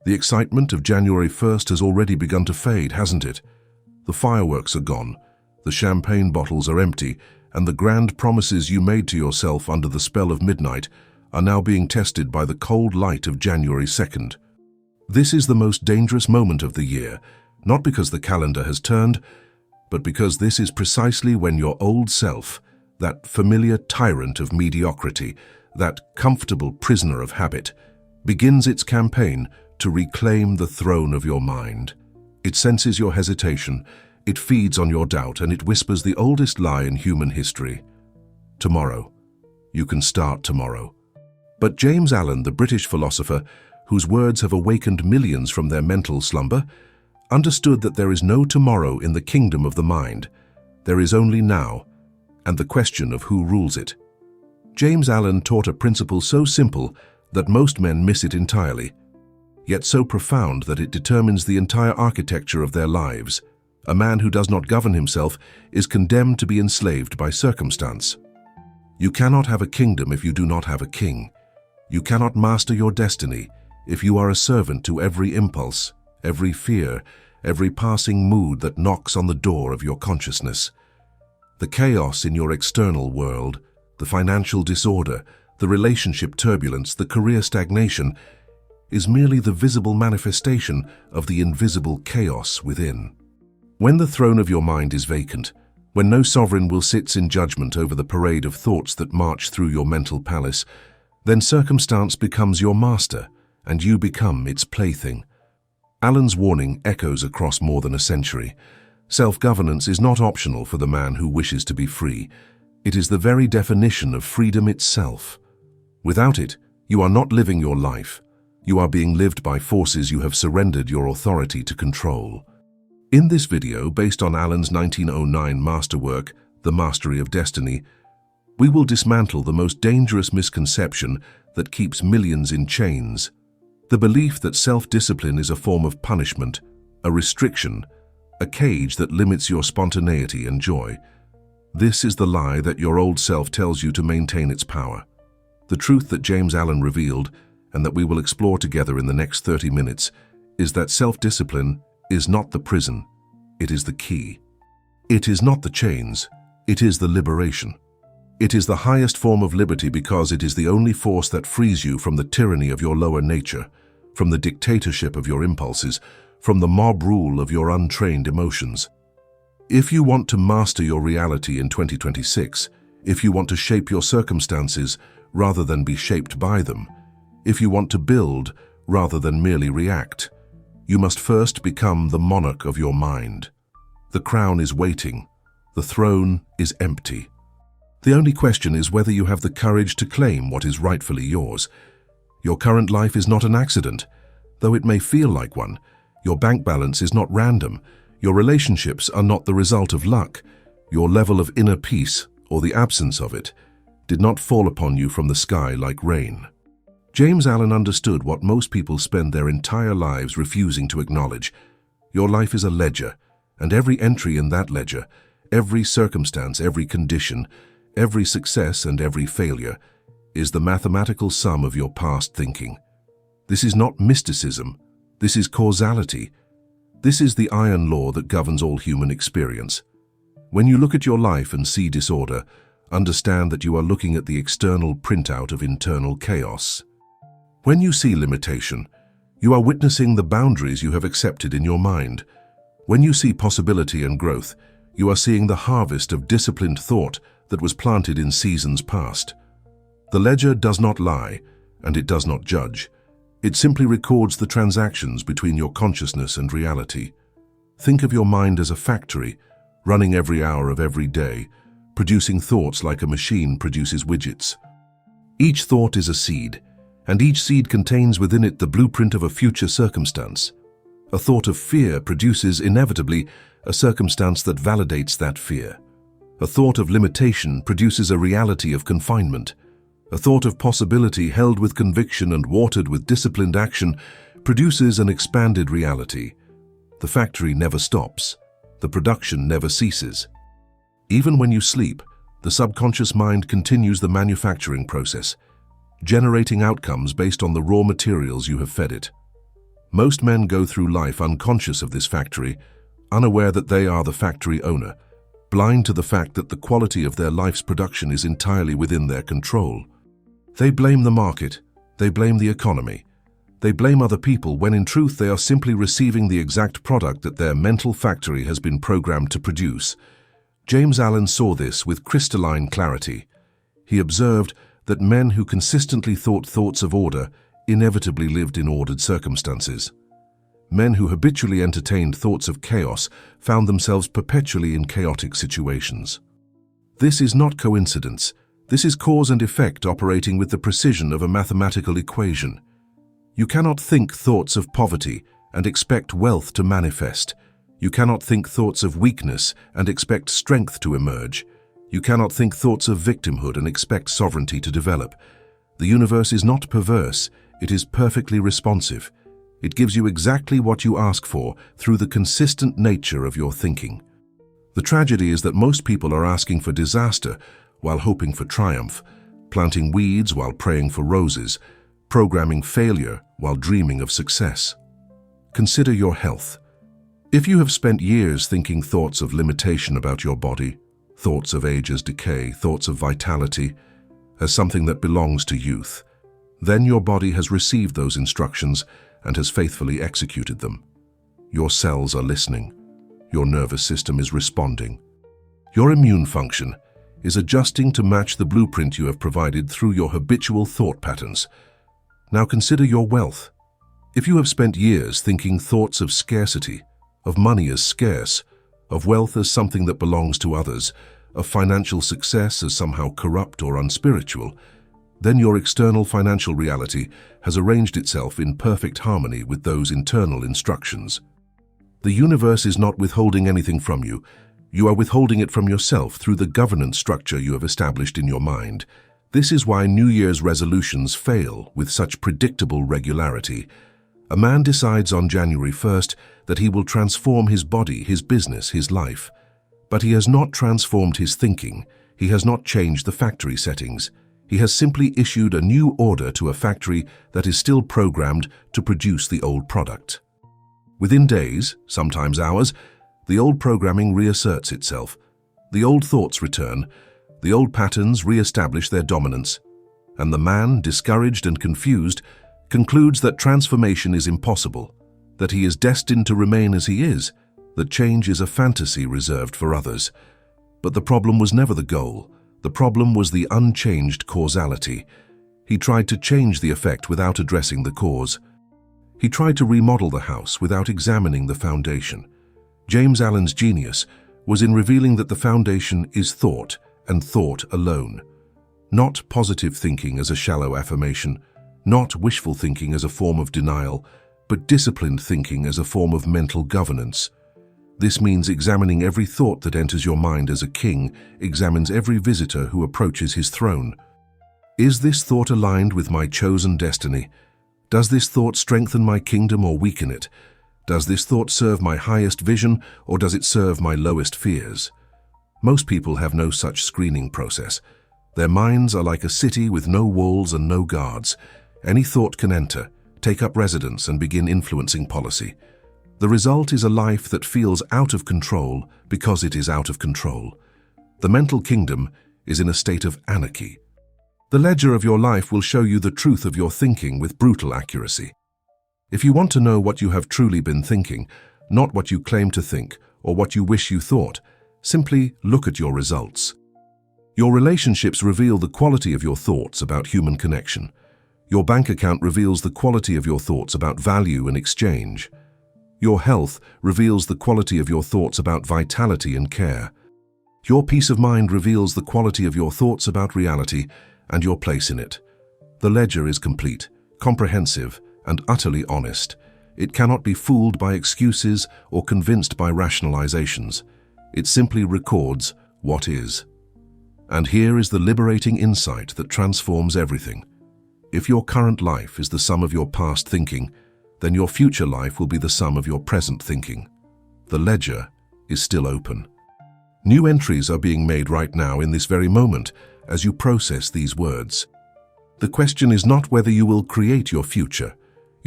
The excitement of January 1st has already begun to fade, hasn't it? The fireworks are gone, the champagne bottles are empty, and the grand promises you made to yourself under the spell of midnight are now being tested by the cold light of January 2nd. This is the most dangerous moment of the year, not because the calendar has turned, but because this is precisely when your old self, that familiar tyrant of mediocrity, that comfortable prisoner of habit, begins its campaign to reclaim the throne of your mind. It senses your hesitation, it feeds on your doubt, and it whispers the oldest lie in human history. Tomorrow. You can start tomorrow. But James Allen, the British philosopher, whose words have awakened millions from their mental slumber, understood that there is no tomorrow in the kingdom of the mind. There is only now, and the question of who rules it. James Allen taught a principle so simple that most men miss it entirely, yet so profound that it determines the entire architecture of their lives. A man who does not govern himself is condemned to be enslaved by circumstance. You cannot have a kingdom if you do not have a king. You cannot master your destiny if you are a servant to every impulse, every fear, every passing mood that knocks on the door of your consciousness. The chaos in your external world, the financial disorder, the relationship turbulence, the career stagnation, is merely the visible manifestation of the invisible chaos within. When the throne of your mind is vacant, when no sovereign will sit in judgment over the parade of thoughts that march through your mental palace, then circumstance becomes your master, and you become its plaything. Allen's warning echoes across more than a century. Self-governance is not optional for the man who wishes to be free. It is the very definition of freedom itself. Without it, you are not living your life. You are being lived by forces you have surrendered your authority to control. In this video, based on Allen's 1909 masterwork, The Mastery of Destiny, we will dismantle the most dangerous misconception that keeps millions in chains: the belief that self-discipline is a form of punishment, a restriction, a cage that limits your spontaneity and joy. This is the lie that your old self tells you to maintain its power. The truth that James Allen revealed, and that we will explore together in the next 30 minutes, is that self-discipline is not the prison, it is the key. It is not the chains, it is the liberation. It is the highest form of liberty because it is the only force that frees you from the tyranny of your lower nature, from the dictatorship of your impulses, from the mob rule of your untrained emotions. If you want to master your reality in 2026, if you want to shape your circumstances rather than be shaped by them, if you want to build rather than merely react, you must first become the monarch of your mind. The crown is waiting. The throne is empty. The only question is whether you have the courage to claim what is rightfully yours. Your current life is not an accident, though it may feel like one. Your bank balance is not random. Your relationships are not the result of luck. Your level of inner peace, or the absence of it, did not fall upon you from the sky like rain. James Allen understood what most people spend their entire lives refusing to acknowledge. Your life is a ledger, and every entry in that ledger, every circumstance, every condition, every success and every failure, is the mathematical sum of your past thinking. This is not mysticism. This is causality. This is the iron law that governs all human experience. When you look at your life and see disorder, understand that you are looking at the external printout of internal chaos. When you see limitation, you are witnessing the boundaries you have accepted in your mind. When you see possibility and growth, you are seeing the harvest of disciplined thought that was planted in seasons past. The ledger does not lie, and it does not judge. It simply records the transactions between your consciousness and reality. Think of your mind as a factory, running every hour of every day, producing thoughts like a machine produces widgets. Each thought is a seed, and each seed contains within it the blueprint of a future circumstance. A thought of fear produces inevitably a circumstance that validates that fear. A thought of limitation produces a reality of confinement. A thought of possibility held with conviction and watered with disciplined action produces an expanded reality. The factory never stops. The production never ceases. Even when you sleep, the subconscious mind continues the manufacturing process, generating outcomes based on the raw materials you have fed it. Most men go through life unconscious of this factory, unaware that they are the factory owner, blind to the fact that the quality of their life's production is entirely within their control. They blame the market, they blame the economy, they blame other people when in truth they are simply receiving the exact product that their mental factory has been programmed to produce. James Allen saw this with crystalline clarity. He observed that men who consistently thought thoughts of order inevitably lived in ordered circumstances. Men who habitually entertained thoughts of chaos found themselves perpetually in chaotic situations. This is not coincidence. This is cause and effect operating with the precision of a mathematical equation. You cannot think thoughts of poverty and expect wealth to manifest. You cannot think thoughts of weakness and expect strength to emerge. You cannot think thoughts of victimhood and expect sovereignty to develop. The universe is not perverse, it is perfectly responsive. It gives you exactly what you ask for through the consistent nature of your thinking. The tragedy is that most people are asking for disaster while hoping for triumph, planting weeds while praying for roses, programming failure while dreaming of success. Consider your health. If you have spent years thinking thoughts of limitation about your body, thoughts of age as decay, thoughts of vitality, as something that belongs to youth, then your body has received those instructions and has faithfully executed them. Your cells are listening. Your nervous system is responding. Your immune function is adjusting to match the blueprint you have provided through your habitual thought patterns. Now consider your wealth. If you have spent years thinking thoughts of scarcity, of money as scarce, of wealth as something that belongs to others, of financial success as somehow corrupt or unspiritual, then your external financial reality has arranged itself in perfect harmony with those internal instructions. The universe is not withholding anything from you. You are withholding it from yourself through the governance structure you have established in your mind. This is why New Year's resolutions fail with such predictable regularity. A man decides on January 1st that he will transform his body, his business, his life. But he has not transformed his thinking. He has not changed the factory settings. He has simply issued a new order to a factory that is still programmed to produce the old product. Within days, sometimes hours, the old programming reasserts itself. The old thoughts return. The old patterns re-establish their dominance. And the man, discouraged and confused, concludes that transformation is impossible, that he is destined to remain as he is, that change is a fantasy reserved for others. But the problem was never the goal. The problem was the unchanged causality. He tried to change the effect without addressing the cause. He tried to remodel the house without examining the foundation. James Allen's genius was in revealing that the foundation is thought, and thought alone. Not positive thinking as a shallow affirmation, not wishful thinking as a form of denial, but disciplined thinking as a form of mental governance. This means examining every thought that enters your mind as a king examines every visitor who approaches his throne. Is this thought aligned with my chosen destiny? Does this thought strengthen my kingdom or weaken it? Does this thought serve my highest vision or does it serve my lowest fears? Most people have no such screening process. Their minds are like a city with no walls and no guards. Any thought can enter, take up residence and begin influencing policy. The result is a life that feels out of control because it is out of control. The mental kingdom is in a state of anarchy. The ledger of your life will show you the truth of your thinking with brutal accuracy. If you want to know what you have truly been thinking, not what you claim to think or what you wish you thought, simply look at your results. Your relationships reveal the quality of your thoughts about human connection. Your bank account reveals the quality of your thoughts about value and exchange. Your health reveals the quality of your thoughts about vitality and care. Your peace of mind reveals the quality of your thoughts about reality and your place in it. The ledger is complete, comprehensive, and utterly honest. It cannot be fooled by excuses or convinced by rationalizations. It simply records what is. And here is the liberating insight that transforms everything. If your current life is the sum of your past thinking, then your future life will be the sum of your present thinking. The ledger is still open. New entries are being made right now in this very moment as you process these words. The question is not whether you will create your future.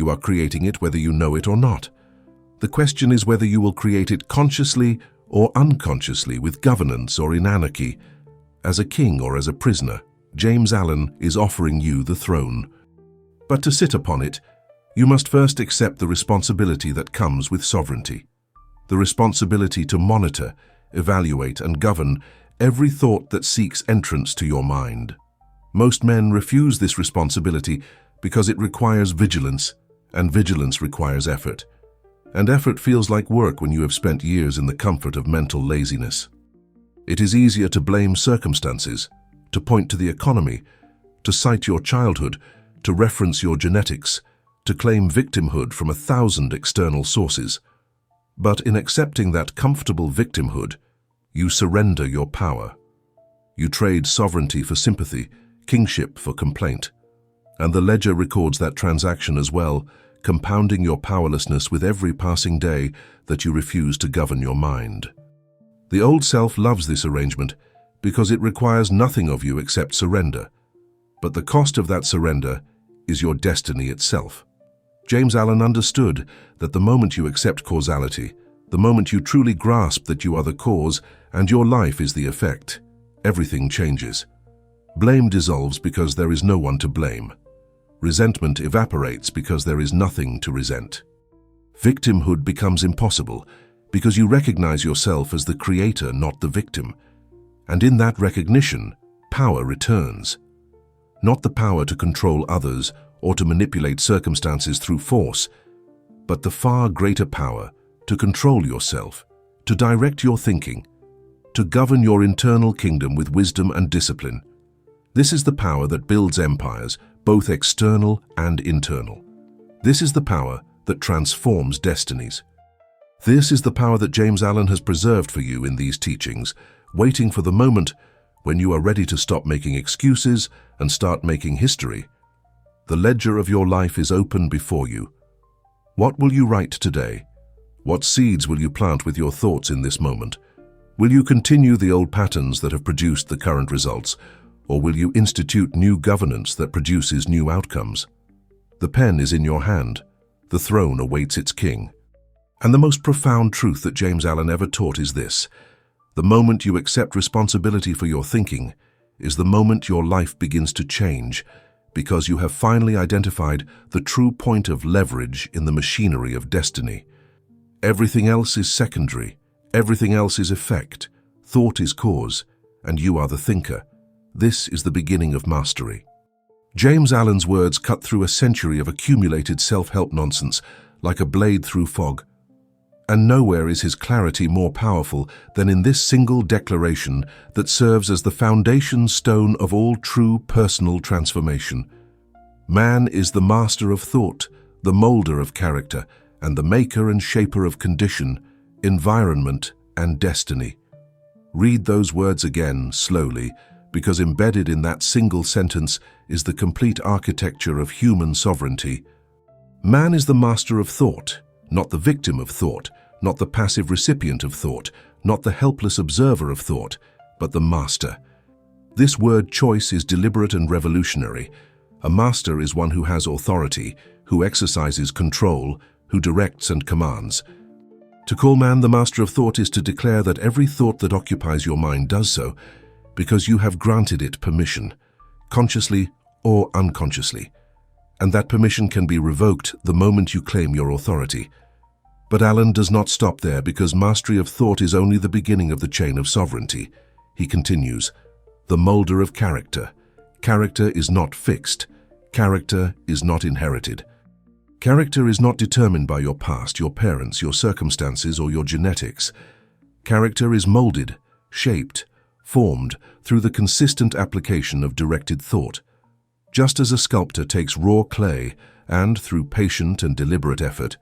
You are creating it whether you know it or not. The question is whether you will create it consciously or unconsciously, with governance or in anarchy. As a king or as a prisoner, James Allen is offering you the throne. But to sit upon it, you must first accept the responsibility that comes with sovereignty. The responsibility to monitor, evaluate, and govern every thought that seeks entrance to your mind. Most men refuse this responsibility because it requires vigilance, and vigilance requires effort. And effort feels like work when you have spent years in the comfort of mental laziness. It is easier to blame circumstances, to point to the economy, to cite your childhood, to reference your genetics, to claim victimhood from 1,000 external sources. But in accepting that comfortable victimhood, you surrender your power. You trade sovereignty for sympathy, kingship for complaint. And the ledger records that transaction as well, compounding your powerlessness with every passing day that you refuse to govern your mind. The old self loves this arrangement because it requires nothing of you except surrender. But the cost of that surrender is your destiny itself. James Allen understood that the moment you accept causality, the moment you truly grasp that you are the cause and your life is the effect, everything changes. Blame dissolves because there is no one to blame. Resentment evaporates because there is nothing to resent. Victimhood becomes impossible because you recognize yourself as the creator, not the victim. And in that recognition, power returns. Not the power to control others or to manipulate circumstances through force, but the far greater power to control yourself, to direct your thinking, to govern your internal kingdom with wisdom and discipline. This is the power that builds empires, both external and internal. This is the power that transforms destinies. This is the power that James Allen has preserved for you in these teachings, waiting for the moment when you are ready to stop making excuses and start making history. The ledger of your life is open before you. What will you write today? What seeds will you plant with your thoughts in this moment? Will you continue the old patterns that have produced the current results, or will you institute new governance that produces new outcomes? The pen is in your hand. The throne awaits its king. And the most profound truth that James Allen ever taught is this: the moment you accept responsibility for your thinking is the moment your life begins to change, because you have finally identified the true point of leverage in the machinery of destiny. Everything else is secondary. Everything else is effect. Thought is cause, and you are the thinker. This is the beginning of mastery. James Allen's words cut through a century of accumulated self-help nonsense like a blade through fog. And nowhere is his clarity more powerful than in this single declaration that serves as the foundation stone of all true personal transformation. Man is the master of thought, the molder of character, and the maker and shaper of condition, environment, and destiny. Read those words again, slowly, because embedded in that single sentence is the complete architecture of human sovereignty. Man is the master of thought, not the victim of thought, not the passive recipient of thought, not the helpless observer of thought, but the master. This word choice is deliberate and revolutionary. A master is one who has authority, who exercises control, who directs and commands. To call man the master of thought is to declare that every thought that occupies your mind does so because you have granted it permission, consciously or unconsciously, and that permission can be revoked the moment you claim your authority. But Allen does not stop there, because mastery of thought is only the beginning of the chain of sovereignty. He continues, the molder of character. Character is not fixed. Character is not inherited. Character is not determined by your past, your parents, your circumstances, or your genetics. Character is molded, shaped, formed through the consistent application of directed thought. Just as a sculptor takes raw clay and, through patient and deliberate effort,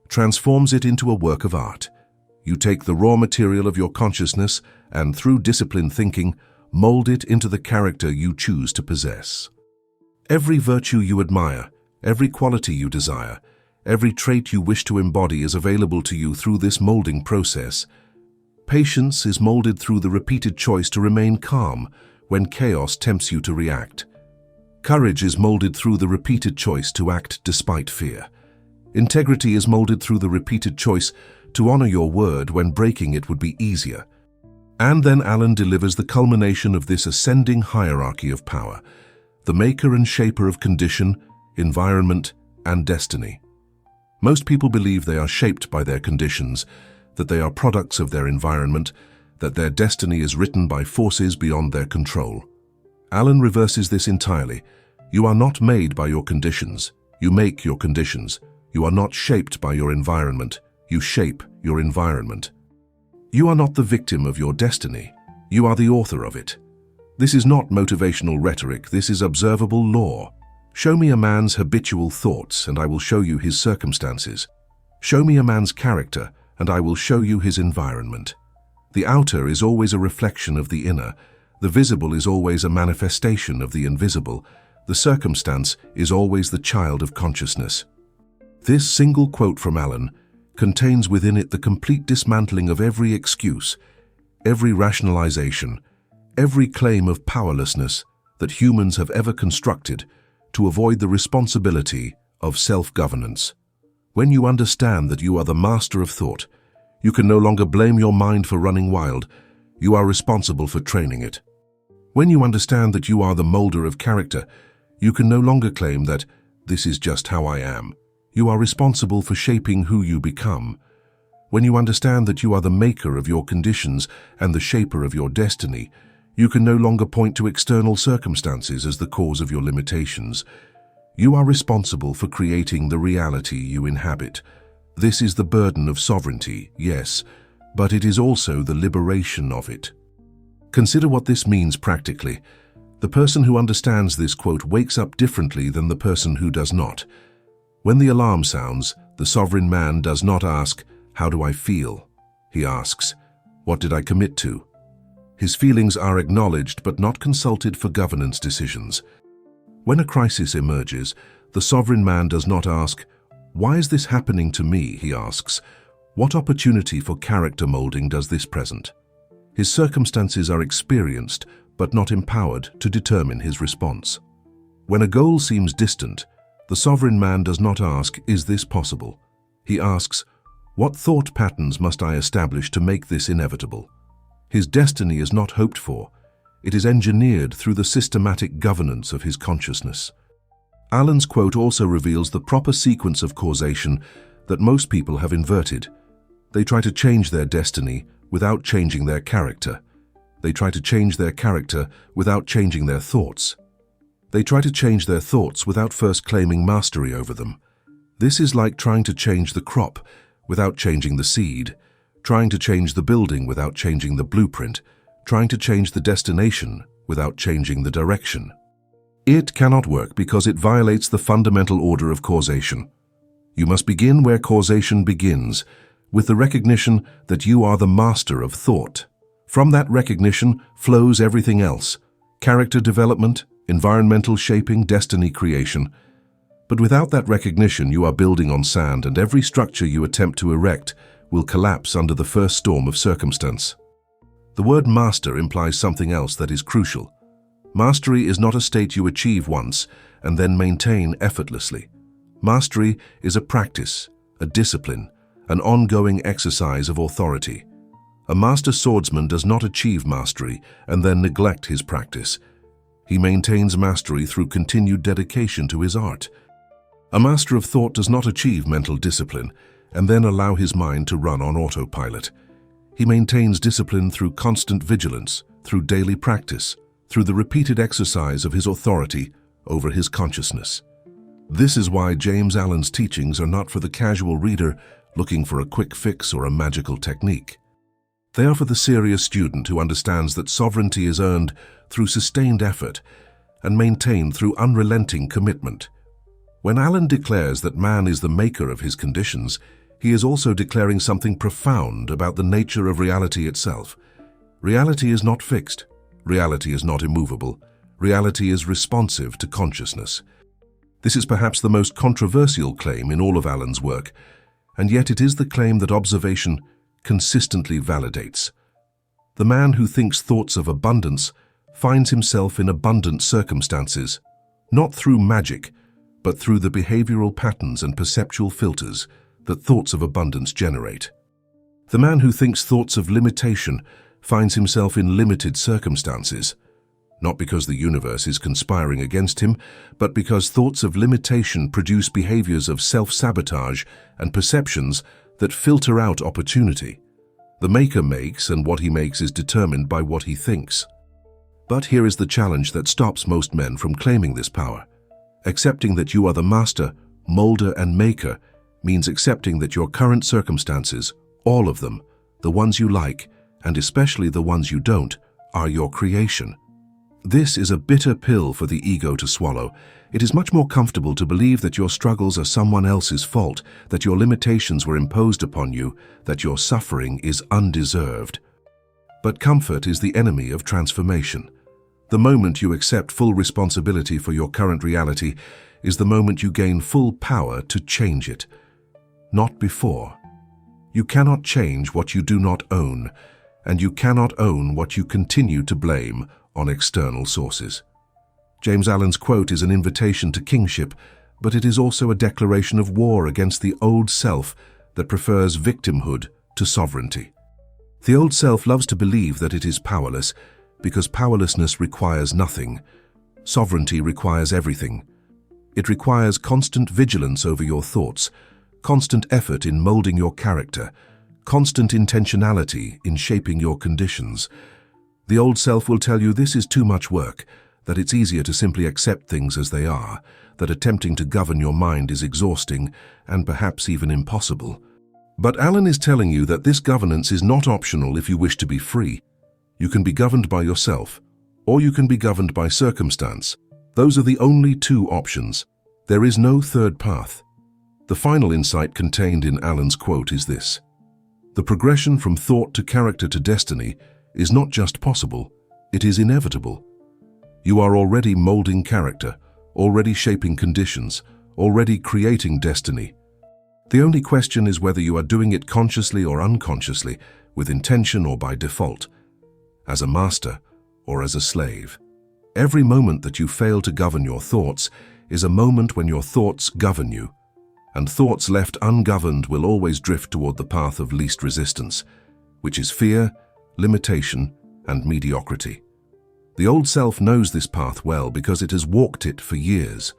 transforms it into a work of art, you take the raw material of your consciousness and, through disciplined thinking, mold it into the character you choose to possess. Every virtue you admire, every quality you desire, every trait you wish to embody is available to you through this molding process. Patience is molded through the repeated choice to remain calm when chaos tempts you to react. Courage is molded through the repeated choice to act despite fear. Integrity is molded through the repeated choice to honor your word when breaking it would be easier. And then Alan delivers the culmination of this ascending hierarchy of power, the maker and shaper of condition, environment, and destiny. Most people believe they are shaped by their conditions, that they are products of their environment, that their destiny is written by forces beyond their control. Alan reverses this entirely. You are not made by your conditions. You make your conditions. You are not shaped by your environment. You shape your environment. You are not the victim of your destiny. You are the author of it. This is not motivational rhetoric. This is observable law. Show me a man's habitual thoughts, and I will show you his circumstances. Show me a man's character, and I will show you his environment. The outer is always a reflection of the inner. The visible is always a manifestation of the invisible. The circumstance is always the child of consciousness. This single quote from Alan contains within it the complete dismantling of every excuse, every rationalization, every claim of powerlessness that humans have ever constructed to avoid the responsibility of self-governance. When you understand that you are the master of thought, you can no longer blame your mind for running wild. You are responsible for training it. When you understand that you are the molder of character, you can no longer claim that this is just how I am. You are responsible for shaping who you become. When you understand that you are the maker of your conditions and the shaper of your destiny, you can no longer point to external circumstances as the cause of your limitations. You are responsible for creating the reality you inhabit. This is the burden of sovereignty, yes, but it is also the liberation of it. Consider what this means practically. The person who understands this quote wakes up differently than the person who does not. When the alarm sounds, the sovereign man does not ask, "How do I feel?" He asks, "What did I commit to?" His feelings are acknowledged but not consulted for governance decisions. When a crisis emerges, the sovereign man does not ask, "Why is this happening to me?" He asks, "What opportunity for character molding does this present?" His circumstances are experienced but not empowered to determine his response. When a goal seems distant, the sovereign man does not ask, "Is this possible?" He asks, "What thought patterns must I establish to make this inevitable?" His destiny is not hoped for. It is engineered through the systematic governance of his consciousness. Alan's quote also reveals the proper sequence of causation that most people have inverted. They try to change their destiny without changing their character. They try to change their character without changing their thoughts. They try to change their thoughts without first claiming mastery over them. This is like trying to change the crop without changing the seed, trying to change the building without changing the blueprint, trying to change the destination without changing the direction. It cannot work because it violates the fundamental order of causation. You must begin where causation begins, with the recognition that you are the master of thought. From that recognition flows everything else: character development, environmental shaping, destiny creation. But without that recognition, you are building on sand, and every structure you attempt to erect will collapse under the first storm of circumstance. The word master implies something else that is crucial. Mastery is not a state you achieve once and then maintain effortlessly. Mastery is a practice, a discipline, an ongoing exercise of authority. A master swordsman does not achieve mastery and then neglect his practice. He maintains mastery through continued dedication to his art. A master of thought does not achieve mental discipline and then allow his mind to run on autopilot. He maintains discipline through constant vigilance, through daily practice, through the repeated exercise of his authority over his consciousness. This is why James Allen's teachings are not for the casual reader looking for a quick fix or a magical technique. They are for the serious student who understands that sovereignty is earned through sustained effort and maintained through unrelenting commitment. When Allen declares that man is the maker of his conditions, he is also declaring something profound about the nature of reality itself. Reality is not fixed. Reality is not immovable. Reality is responsive to consciousness. This is perhaps the most controversial claim in all of Allen's work, and yet it is the claim that observation consistently validates. The man who thinks thoughts of abundance finds himself in abundant circumstances, not through magic, but through the behavioral patterns and perceptual filters that thoughts of abundance generate. The man who thinks thoughts of limitation finds himself in limited circumstances, not because the universe is conspiring against him, but because thoughts of limitation produce behaviors of self-sabotage and perceptions that filter out opportunity. The maker makes, and what he makes is determined by what he thinks. But here is the challenge that stops most men from claiming this power. Accepting that you are the master, molder, and maker means accepting that your current circumstances, all of them, the ones you like, and especially the ones you don't, are your creation. This is a bitter pill for the ego to swallow. It is much more comfortable to believe that your struggles are someone else's fault, that your limitations were imposed upon you, that your suffering is undeserved. But comfort is the enemy of transformation. The moment you accept full responsibility for your current reality is the moment you gain full power to change it. Not before. You cannot change what you do not own, and you cannot own what you continue to blame on external sources. James Allen's quote is an invitation to kingship, but it is also a declaration of war against the old self that prefers victimhood to sovereignty. The old self loves to believe that it is powerless because powerlessness requires nothing. Sovereignty requires everything. It requires constant vigilance over your thoughts, constant effort in molding your character, constant intentionality in shaping your conditions. The old self will tell you this is too much work, that it's easier to simply accept things as they are, that attempting to govern your mind is exhausting and perhaps even impossible. But Allen is telling you that this governance is not optional if you wish to be free. You can be governed by yourself, or you can be governed by circumstance. Those are the only two options. There is no third path. The final insight contained in Allen's quote is this: the progression from thought to character to destiny is not just possible, it is inevitable. You are already molding character, already shaping conditions, already creating destiny. The only question is whether you are doing it consciously or unconsciously, with intention or by default, as a master or as a slave. Every moment that you fail to govern your thoughts is a moment when your thoughts govern you, and thoughts left ungoverned will always drift toward the path of least resistance, which is fear, limitation, and mediocrity. The old self knows this path well because it has walked it for years.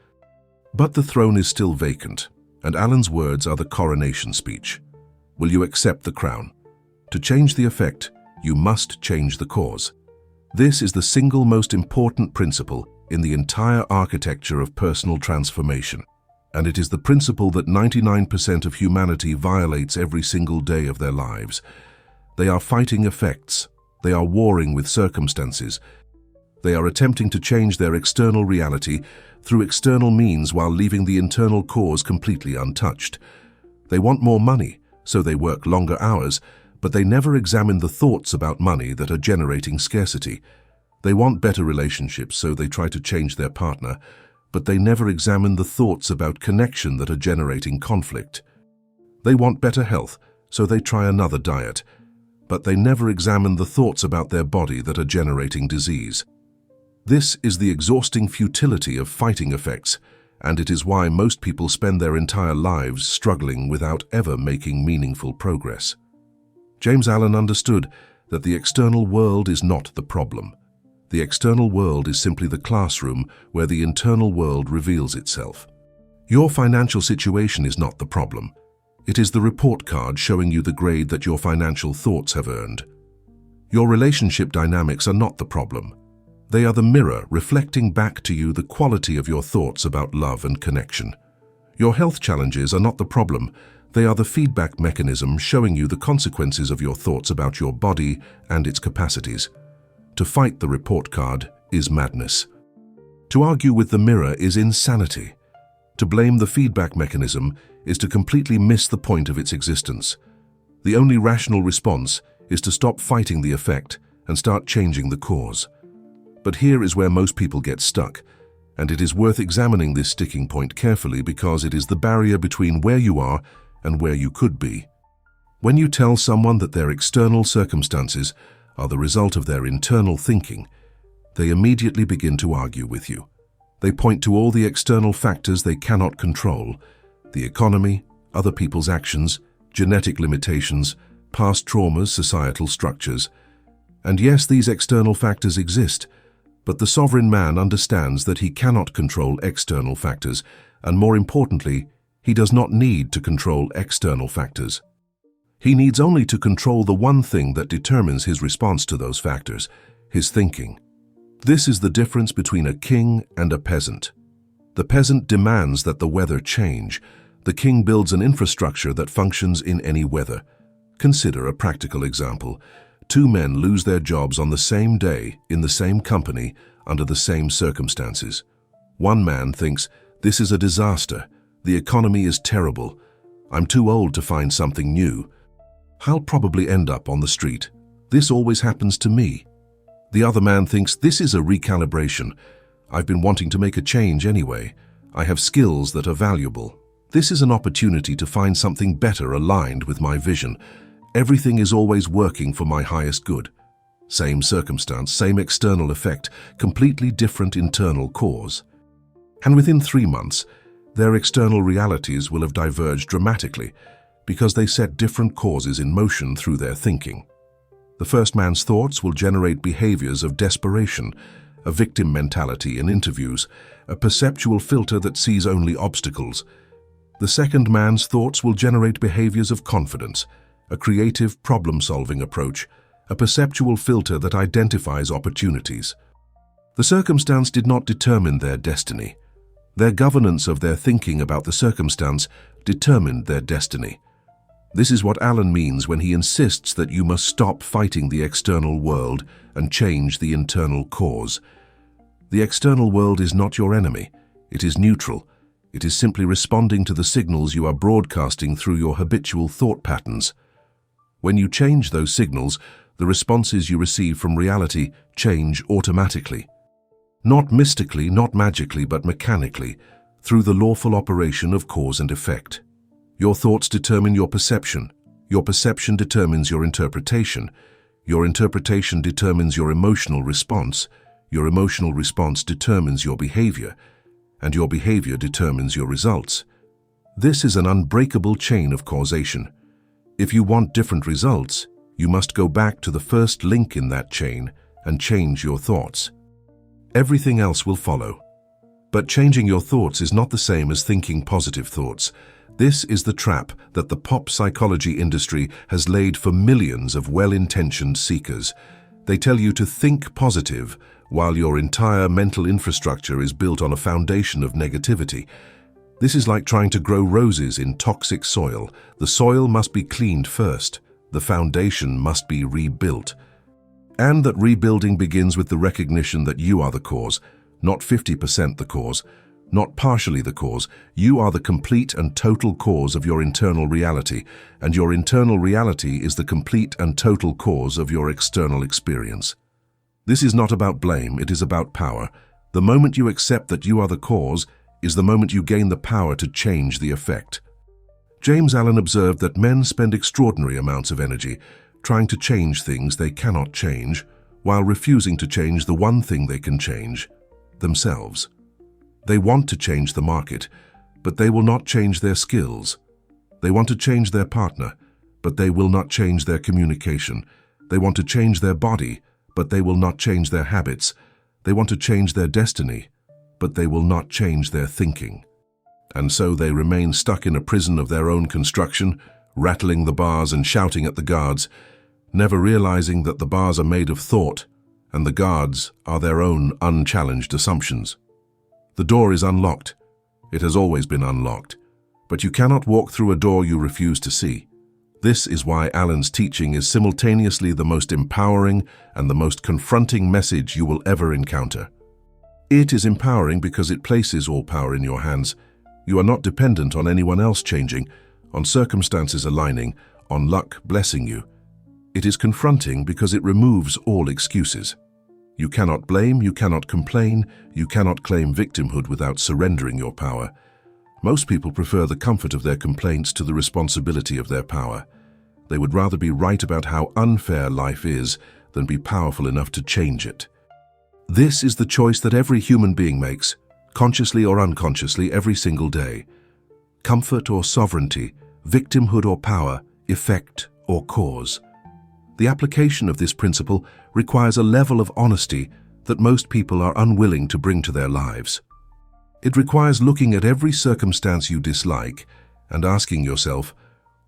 But the throne is still vacant, and Allen's words are the coronation speech. Will you accept the crown? To change the effect, you must change the cause. This is the single most important principle in the entire architecture of personal transformation, and it is the principle that 99% of humanity violates every single day of their lives. They are fighting effects. They are warring with circumstances. They are attempting to change their external reality through external means while leaving the internal cause completely untouched. They want more money, so they work longer hours, but they never examine the thoughts about money that are generating scarcity. They want better relationships, so they try to change their partner, but they never examine the thoughts about connection that are generating conflict. They want better health, so they try another diet, but they never examine the thoughts about their body that are generating disease. This is the exhausting futility of fighting effects, and it is why most people spend their entire lives struggling without ever making meaningful progress. James Allen understood that the external world is not the problem. The external world is simply the classroom where the internal world reveals itself. Your financial situation is not the problem. It is the report card showing you the grade that your financial thoughts have earned. Your relationship dynamics are not the problem. They are the mirror reflecting back to you the quality of your thoughts about love and connection. Your health challenges are not the problem. They are the feedback mechanism showing you the consequences of your thoughts about your body and its capacities. To fight the report card is madness. To argue with the mirror is insanity. To blame the feedback mechanism is to completely miss the point of its existence. The only rational response is to stop fighting the effect and start changing the cause. But here is where most people get stuck, and it is worth examining this sticking point carefully because it is the barrier between where you are and where you could be. When you tell someone that their external circumstances are the result of their internal thinking, they immediately begin to argue with you. They point to all the external factors they cannot control: the economy, other people's actions, genetic limitations, past traumas, societal structures. And yes, these external factors exist, but the sovereign man understands that he cannot control external factors, and more importantly, he does not need to control external factors. He needs only to control the one thing that determines his response to those factors: his thinking. This is the difference between a king and a peasant. The peasant demands that the weather change. The king builds an infrastructure that functions in any weather. Consider a practical example. Two men lose their jobs on the same day, in the same company, under the same circumstances. One man thinks, "This is a disaster. The economy is terrible. I'm too old to find something new. I'll probably end up on the street. This always happens to me." The other man thinks, "This is a recalibration. I've been wanting to make a change anyway. I have skills that are valuable. This is an opportunity to find something better aligned with my vision. Everything is always working for my highest good." Same circumstance, same external effect, completely different internal cause. And within 3 months, their external realities will have diverged dramatically because they set different causes in motion through their thinking. The first man's thoughts will generate behaviors of desperation, a victim mentality in interviews, a perceptual filter that sees only obstacles. The second man's thoughts will generate behaviors of confidence, a creative problem-solving approach, a perceptual filter that identifies opportunities. The circumstance did not determine their destiny. Their governance of their thinking about the circumstance determined their destiny. This is what Alan means when he insists that you must stop fighting the external world and change the internal cause. The external world is not your enemy. It is neutral. It is simply responding to the signals you are broadcasting through your habitual thought patterns. When you change those signals, the responses you receive from reality change automatically. Not mystically, not magically, but mechanically, through the lawful operation of cause and effect. Your thoughts determine your perception. Your perception determines your interpretation. Your interpretation determines your emotional response. Your emotional response determines your behavior, and your behavior determines your results. This is an unbreakable chain of causation. If you want different results, you must go back to the first link in that chain and change your thoughts. Everything else will follow. But changing your thoughts is not the same as thinking positive thoughts. This is the trap that the pop psychology industry has laid for millions of well-intentioned seekers. They tell you to think positive, while your entire mental infrastructure is built on a foundation of negativity. This is like trying to grow roses in toxic soil. The soil must be cleaned first. The foundation must be rebuilt. And that rebuilding begins with the recognition that you are the cause, not 50% the cause, not partially the cause. You are the complete and total cause of your internal reality, and your internal reality is the complete and total cause of your external experience. This is not about blame, it is about power. The moment you accept that you are the cause is the moment you gain the power to change the effect. James Allen observed that men spend extraordinary amounts of energy trying to change things they cannot change, while refusing to change the one thing they can change, themselves. They want to change the market, but they will not change their skills. They want to change their partner, but they will not change their communication. They want to change their body, but they will not change their habits. They want to change their destiny, but they will not change their thinking. And so they remain stuck in a prison of their own construction, rattling the bars and shouting at the guards, never realizing that the bars are made of thought, and the guards are their own unchallenged assumptions. The door is unlocked. It has always been unlocked. But you cannot walk through a door you refuse to see. This is why Allen's teaching is simultaneously the most empowering and the most confronting message you will ever encounter. It is empowering because it places all power in your hands. You are not dependent on anyone else changing, on circumstances aligning, on luck blessing you. It is confronting because it removes all excuses. You cannot blame, you cannot complain, you cannot claim victimhood without surrendering your power. Most people prefer the comfort of their complaints to the responsibility of their power. They would rather be right about how unfair life is than be powerful enough to change it. This is the choice that every human being makes: consciously or unconsciously every single day. Comfort or sovereignty, victimhood or power, effect or cause. The application of this principle requires a level of honesty that most people are unwilling to bring to their lives. It requires looking at every circumstance you dislike and asking yourself,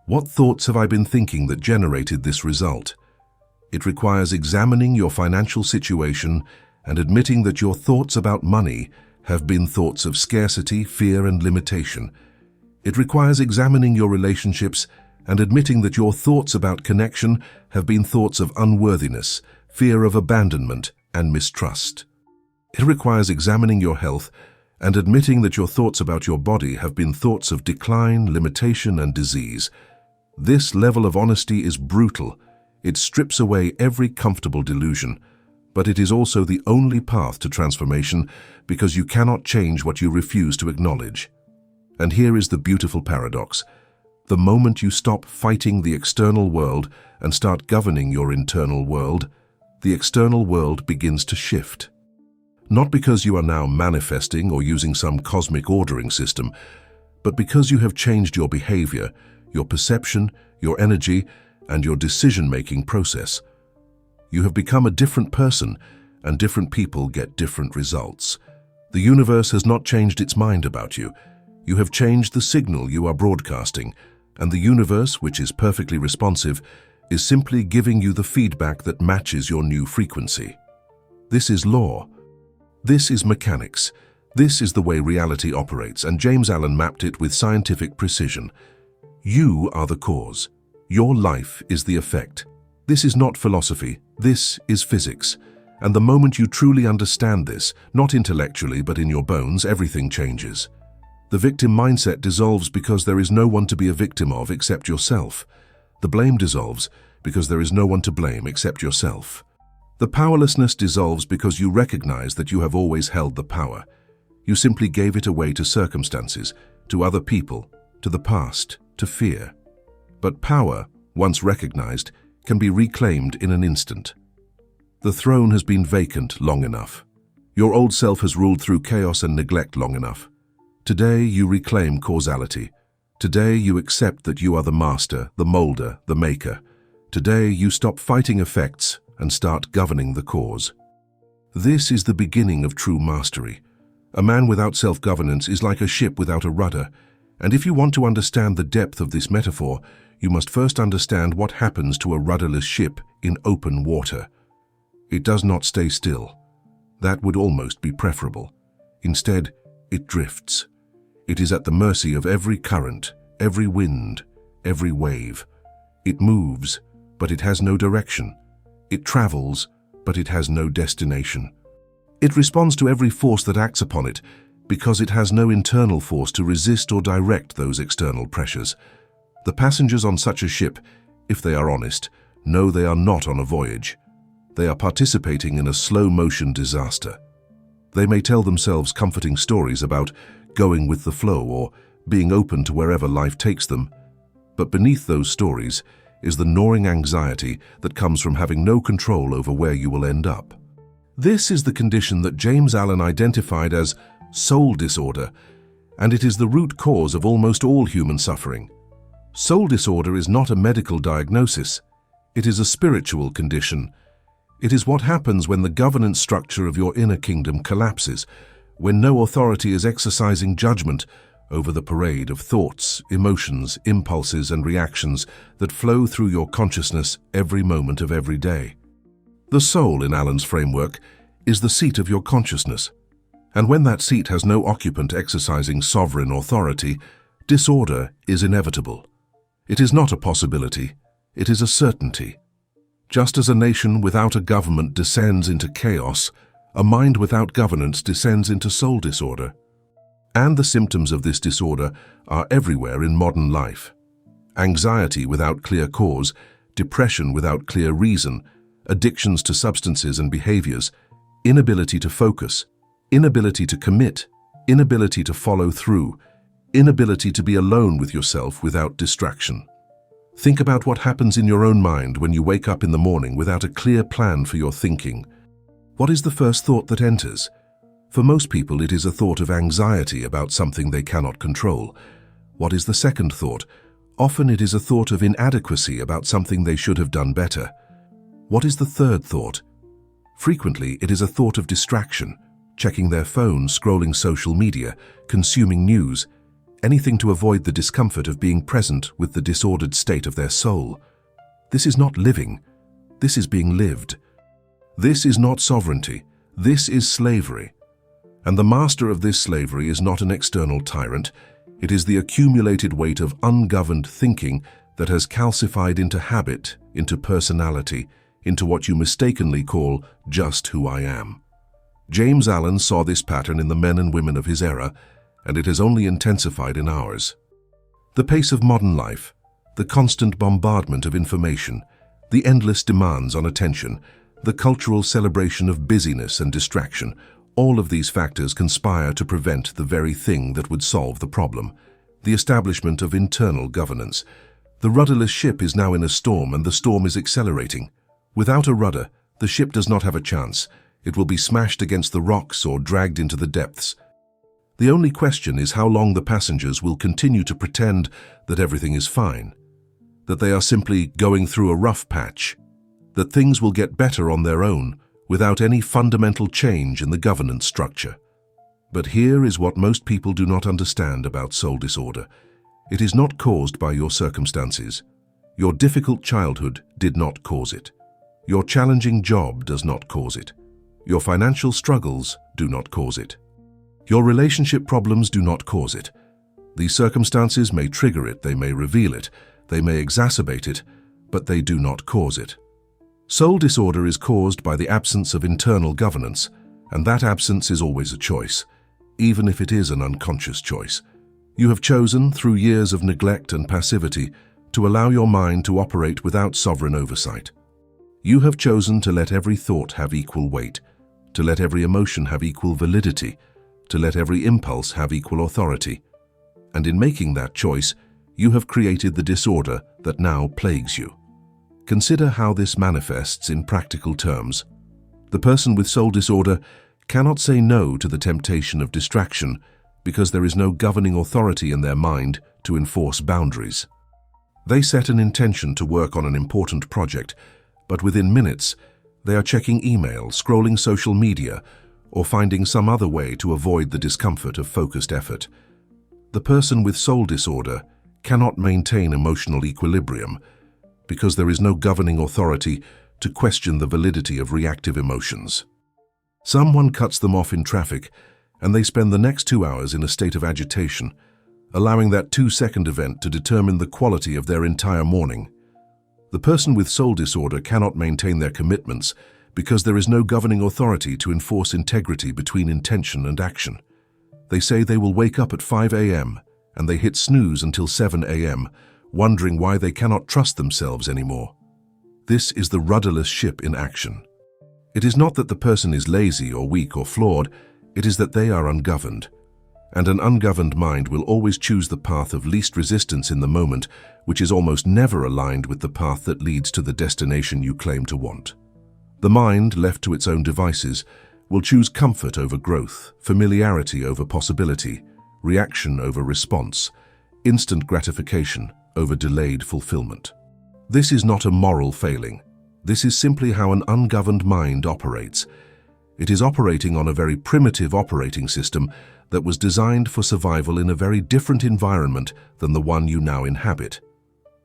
what thoughts have I been thinking that generated this result? It requires examining your financial situation and admitting that your thoughts about money have been thoughts of scarcity, fear, and limitation. It requires examining your relationships and admitting that your thoughts about connection have been thoughts of unworthiness, fear of abandonment, and mistrust. It requires examining your health and admitting that your thoughts about your body have been thoughts of decline, limitation, and disease. This level of honesty is brutal. It strips away every comfortable delusion, but it is also the only path to transformation because you cannot change what you refuse to acknowledge. And here is the beautiful paradox. The moment you stop fighting the external world and start governing your internal world, the external world begins to shift. Not because you are now manifesting or using some cosmic ordering system, but because you have changed your behavior, your perception, your energy, and your decision-making process. You have become a different person, and different people get different results. The universe has not changed its mind about you. You have changed the signal you are broadcasting, and the universe, which is perfectly responsive, is simply giving you the feedback that matches your new frequency. This is law. This is mechanics. This is the way reality operates, and James Allen mapped it with scientific precision. You are the cause. Your life is the effect. This is not philosophy. This is physics. And the moment you truly understand this, not intellectually but in your bones, everything changes. The victim mindset dissolves because there is no one to be a victim of except yourself. The blame dissolves because there is no one to blame except yourself. The powerlessness dissolves because you recognize that you have always held the power. You simply gave it away to circumstances, to other people, to the past, to fear. But power, once recognized, can be reclaimed in an instant. The throne has been vacant long enough. Your old self has ruled through chaos and neglect long enough. Today you reclaim causality. Today you accept that you are the master, the molder, the maker. Today you stop fighting effects and start governing the cause. This is the beginning of true mastery. A man without self-governance is like a ship without a rudder, and if you want to understand the depth of this metaphor, you must first understand what happens to a rudderless ship in open water. It does not stay still. That would almost be preferable. Instead, it drifts. It is at the mercy of every current, every wind, every wave. It moves, but it has no direction. It travels, but it has no destination. It responds to every force that acts upon it, because it has no internal force to resist or direct those external pressures. The passengers on such a ship, if they are honest, know they are not on a voyage. They are participating in a slow-motion disaster. They may tell themselves comforting stories about going with the flow or being open to wherever life takes them, but beneath those stories is the gnawing anxiety that comes from having no control over where you will end up. This is the condition that James Allen identified as soul disorder, and it is the root cause of almost all human suffering. Soul disorder is not a medical diagnosis. It is a spiritual condition. It is what happens when the governance structure of your inner kingdom collapses, when no authority is exercising judgment over the parade of thoughts, emotions, impulses, and reactions that flow through your consciousness every moment of every day. The soul, in Allen's framework, is the seat of your consciousness, and when that seat has no occupant exercising sovereign authority, disorder is inevitable. It is not a possibility, it is a certainty. Just as a nation without a government descends into chaos, a mind without governance descends into soul disorder. And the symptoms of this disorder are everywhere in modern life. Anxiety without clear cause, depression without clear reason, addictions to substances and behaviors, inability to focus, inability to commit, inability to follow through, inability to be alone with yourself without distraction. Think about what happens in your own mind when you wake up in the morning without a clear plan for your thinking. What is the first thought that enters? For most people, it is a thought of anxiety about something they cannot control. What is the second thought? Often it is a thought of inadequacy about something they should have done better. What is the third thought? Frequently, it is a thought of distraction, checking their phone, scrolling social media, consuming news, anything to avoid the discomfort of being present with the disordered state of their soul. This is not living. This is being lived. This is not sovereignty. This is slavery. And the master of this slavery is not an external tyrant. It is the accumulated weight of ungoverned thinking that has calcified into habit, into personality, into what you mistakenly call just who I am. James Allen saw this pattern in the men and women of his era, and it has only intensified in ours. The pace of modern life, the constant bombardment of information, the endless demands on attention, the cultural celebration of busyness and distraction, all of these factors conspire to prevent the very thing that would solve the problem, the establishment of internal governance. The rudderless ship is now in a storm, and the storm is accelerating. Without a rudder, the ship does not have a chance. It will be smashed against the rocks or dragged into the depths. The only question is how long the passengers will continue to pretend that everything is fine, that they are simply going through a rough patch, that things will get better on their own without any fundamental change in the governance structure. But here is what most people do not understand about soul disorder. It is not caused by your circumstances. Your difficult childhood did not cause it. Your challenging job does not cause it. Your financial struggles do not cause it. Your relationship problems do not cause it. These circumstances may trigger it, they may reveal it, they may exacerbate it, but they do not cause it. Soul disorder is caused by the absence of internal governance, and that absence is always a choice, even if it is an unconscious choice. You have chosen, through years of neglect and passivity, to allow your mind to operate without sovereign oversight. You have chosen to let every thought have equal weight, to let every emotion have equal validity, to let every impulse have equal authority. And in making that choice, you have created the disorder that now plagues you. Consider how this manifests in practical terms. The person with soul disorder cannot say no to the temptation of distraction because there is no governing authority in their mind to enforce boundaries. They set an intention to work on an important project, but within minutes, they are checking email, scrolling social media, or finding some other way to avoid the discomfort of focused effort. The person with soul disorder cannot maintain emotional equilibrium because there is no governing authority to question the validity of reactive emotions. Someone cuts them off in traffic, and they spend the next 2 hours in a state of agitation, allowing that 2-second event to determine the quality of their entire morning. The person with soul disorder cannot maintain their commitments because there is no governing authority to enforce integrity between intention and action. They say they will wake up at 5 a.m. and they hit snooze until 7 a.m., wondering why they cannot trust themselves anymore. This is the rudderless ship in action. It is not that the person is lazy or weak or flawed, it is that they are ungoverned. And an ungoverned mind will always choose the path of least resistance in the moment, which is almost never aligned with the path that leads to the destination you claim to want. The mind, left to its own devices, will choose comfort over growth, familiarity over possibility, reaction over response, instant gratification over delayed fulfillment. This is not a moral failing. This is simply how an ungoverned mind operates. It is operating on a very primitive operating system that was designed for survival in a very different environment than the one you now inhabit.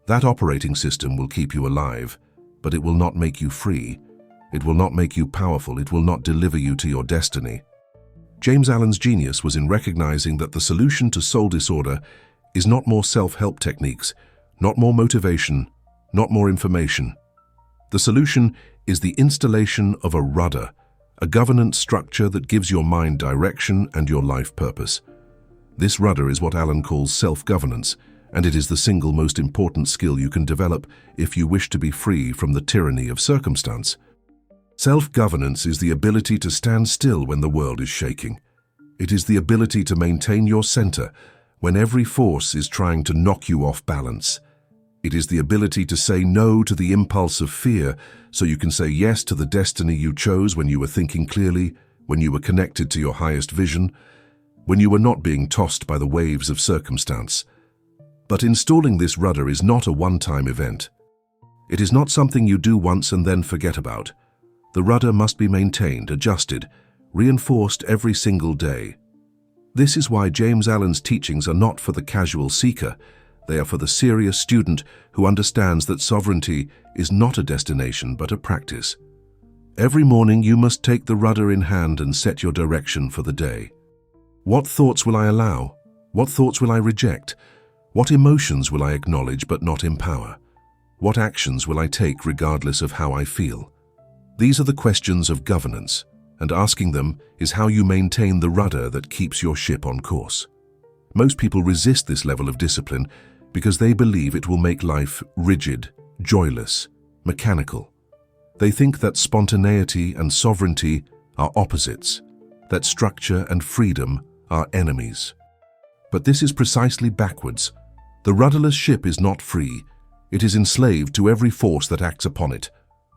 That operating system will keep you alive, but it will not make you free. It will not make you powerful. It will not deliver you to your destiny. James Allen's genius was in recognizing that the solution to soul disorder is not more self-help techniques, not more motivation, not more information. The solution is the installation of a rudder, a governance structure that gives your mind direction and your life purpose. This rudder is what Allen calls self-governance, and it is the single most important skill you can develop if you wish to be free from the tyranny of circumstance. Self-governance is the ability to stand still when the world is shaking. It is the ability to maintain your center when every force is trying to knock you off balance. It is the ability to say no to the impulse of fear so you can say yes to the destiny you chose when you were thinking clearly, when you were connected to your highest vision, when you were not being tossed by the waves of circumstance. But installing this rudder is not a one-time event. It is not something you do once and then forget about. The rudder must be maintained, adjusted, reinforced every single day. This is why James Allen's teachings are not for the casual seeker. They are for the serious student who understands that sovereignty is not a destination but a practice. Every morning you must take the rudder in hand and set your direction for the day. What thoughts will I allow? What thoughts will I reject? What emotions will I acknowledge but not empower? What actions will I take regardless of how I feel? These are the questions of governance, and asking them is how you maintain the rudder that keeps your ship on course. Most people resist this level of discipline because they believe it will make life rigid, joyless, mechanical. They think that spontaneity and sovereignty are opposites, that structure and freedom are enemies. But this is precisely backwards. The rudderless ship is not free. It is enslaved to every force that acts upon it.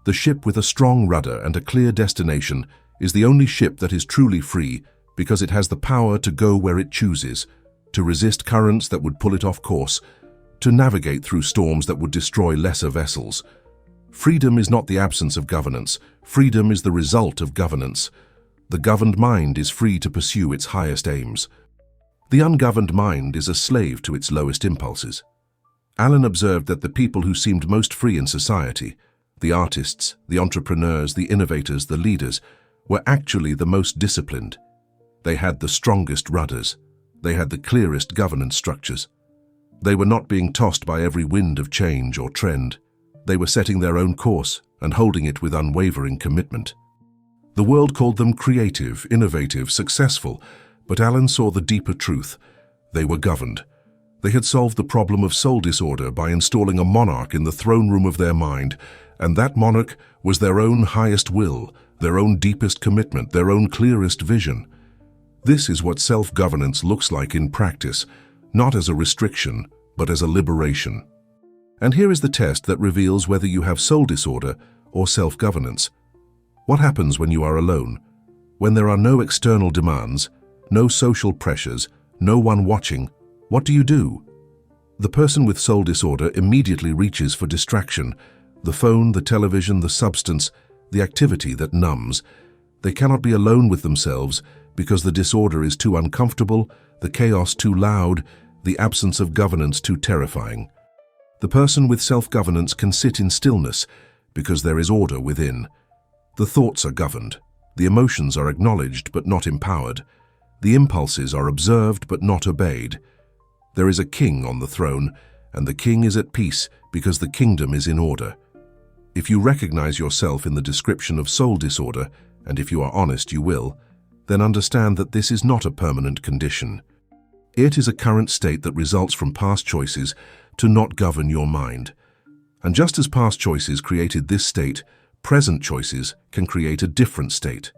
The ship with a strong rudder and a clear destination is the only ship that is truly free because it has the power to go where it chooses, to resist currents that would pull it off course, to navigate through storms that would destroy lesser vessels. Freedom is not the absence of governance. Freedom is the result of governance. The governed mind is free to pursue its highest aims. The ungoverned mind is a slave to its lowest impulses. Allen observed that the people who seemed most free in society, the artists, the entrepreneurs, the innovators, the leaders, were actually the most disciplined. They had the strongest rudders. They had the clearest governance structures. They were not being tossed by every wind of change or trend. They were setting their own course and holding it with unwavering commitment. The world called them creative, innovative, successful, but Allen saw the deeper truth. They were governed. They had solved the problem of soul disorder by installing a monarch in the throne room of their mind, and that monarch was their own highest will, their own deepest commitment, their own clearest vision. This is what self-governance looks like in practice, not as a restriction, but as a liberation. And here is the test that reveals whether you have soul disorder or self-governance. What happens when you are alone? When there are no external demands, no social pressures, no one watching, what do? The person with soul disorder immediately reaches for distraction, the phone, the television, the substance, the activity that numbs. They cannot be alone with themselves because the disorder is too uncomfortable, the chaos too loud, the absence of governance too terrifying. The person with self-governance can sit in stillness because there is order within. The thoughts are governed. The emotions are acknowledged but not empowered. The impulses are observed but not obeyed. There is a king on the throne, and the king is at peace because the kingdom is in order. If you recognize yourself in the description of soul disorder, and if you are honest you will, then understand that this is not a permanent condition. It is a current state that results from past choices to not govern your mind. And just as past choices created this state, present choices can create a different state.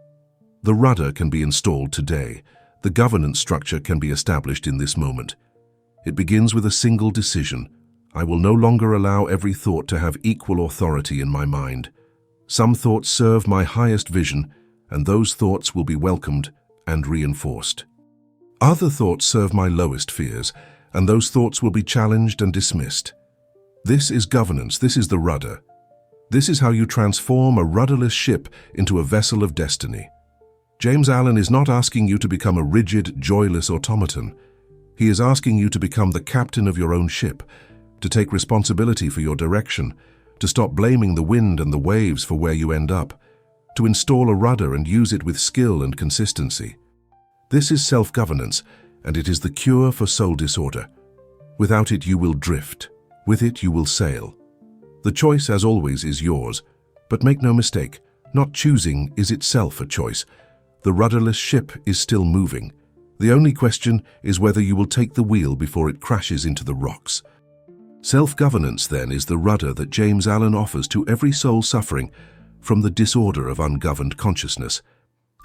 The rudder can be installed today. The governance structure can be established in this moment. It begins with a single decision. I will no longer allow every thought to have equal authority in my mind. Some thoughts serve my highest vision, and those thoughts will be welcomed and reinforced. Other thoughts serve my lowest fears, and those thoughts will be challenged and dismissed. This is governance. This is the rudder. This is how you transform a rudderless ship into a vessel of destiny. James Allen is not asking you to become a rigid, joyless automaton. He is asking you to become the captain of your own ship, to take responsibility for your direction, to stop blaming the wind and the waves for where you end up, to install a rudder and use it with skill and consistency. This is self-governance, and it is the cure for soul disorder. Without it you will drift. With it you will sail. The choice, as always, is yours, but make no mistake, not choosing is itself a choice. The rudderless ship is still moving. The only question is whether you will take the wheel before it crashes into the rocks. Self-governance, then, is the rudder that James Allen offers to every soul suffering from the disorder of ungoverned consciousness.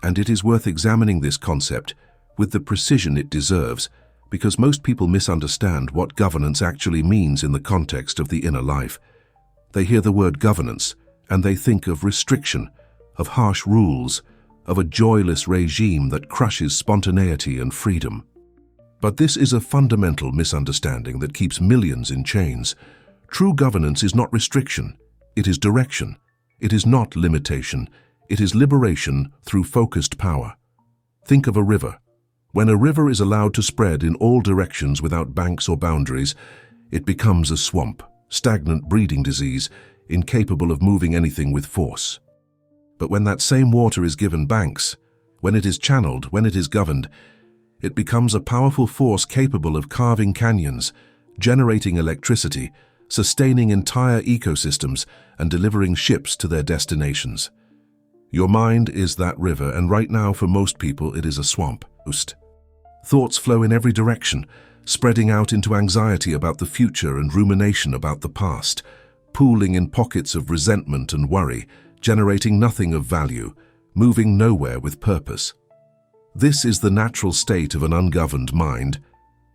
And it is worth examining this concept with the precision it deserves, because most people misunderstand what governance actually means in the context of the inner life. They hear the word governance, and they think of restriction, of harsh rules, of a joyless regime that crushes spontaneity and freedom. But this is a fundamental misunderstanding that keeps millions in chains. True governance is not restriction, it is direction. It is not limitation, it is liberation through focused power. Think of a river. When a river is allowed to spread in all directions without banks or boundaries, it becomes a swamp, stagnant breeding disease, incapable of moving anything with force. But when that same water is given banks, when it is channeled, when it is governed, it becomes a powerful force capable of carving canyons, generating electricity, sustaining entire ecosystems, and delivering ships to their destinations. Your mind is that river, and right now for most people it is a swamp. Thoughts flow in every direction, spreading out into anxiety about the future and rumination about the past, pooling in pockets of resentment and worry, generating nothing of value, moving nowhere with purpose. This is the natural state of an ungoverned mind,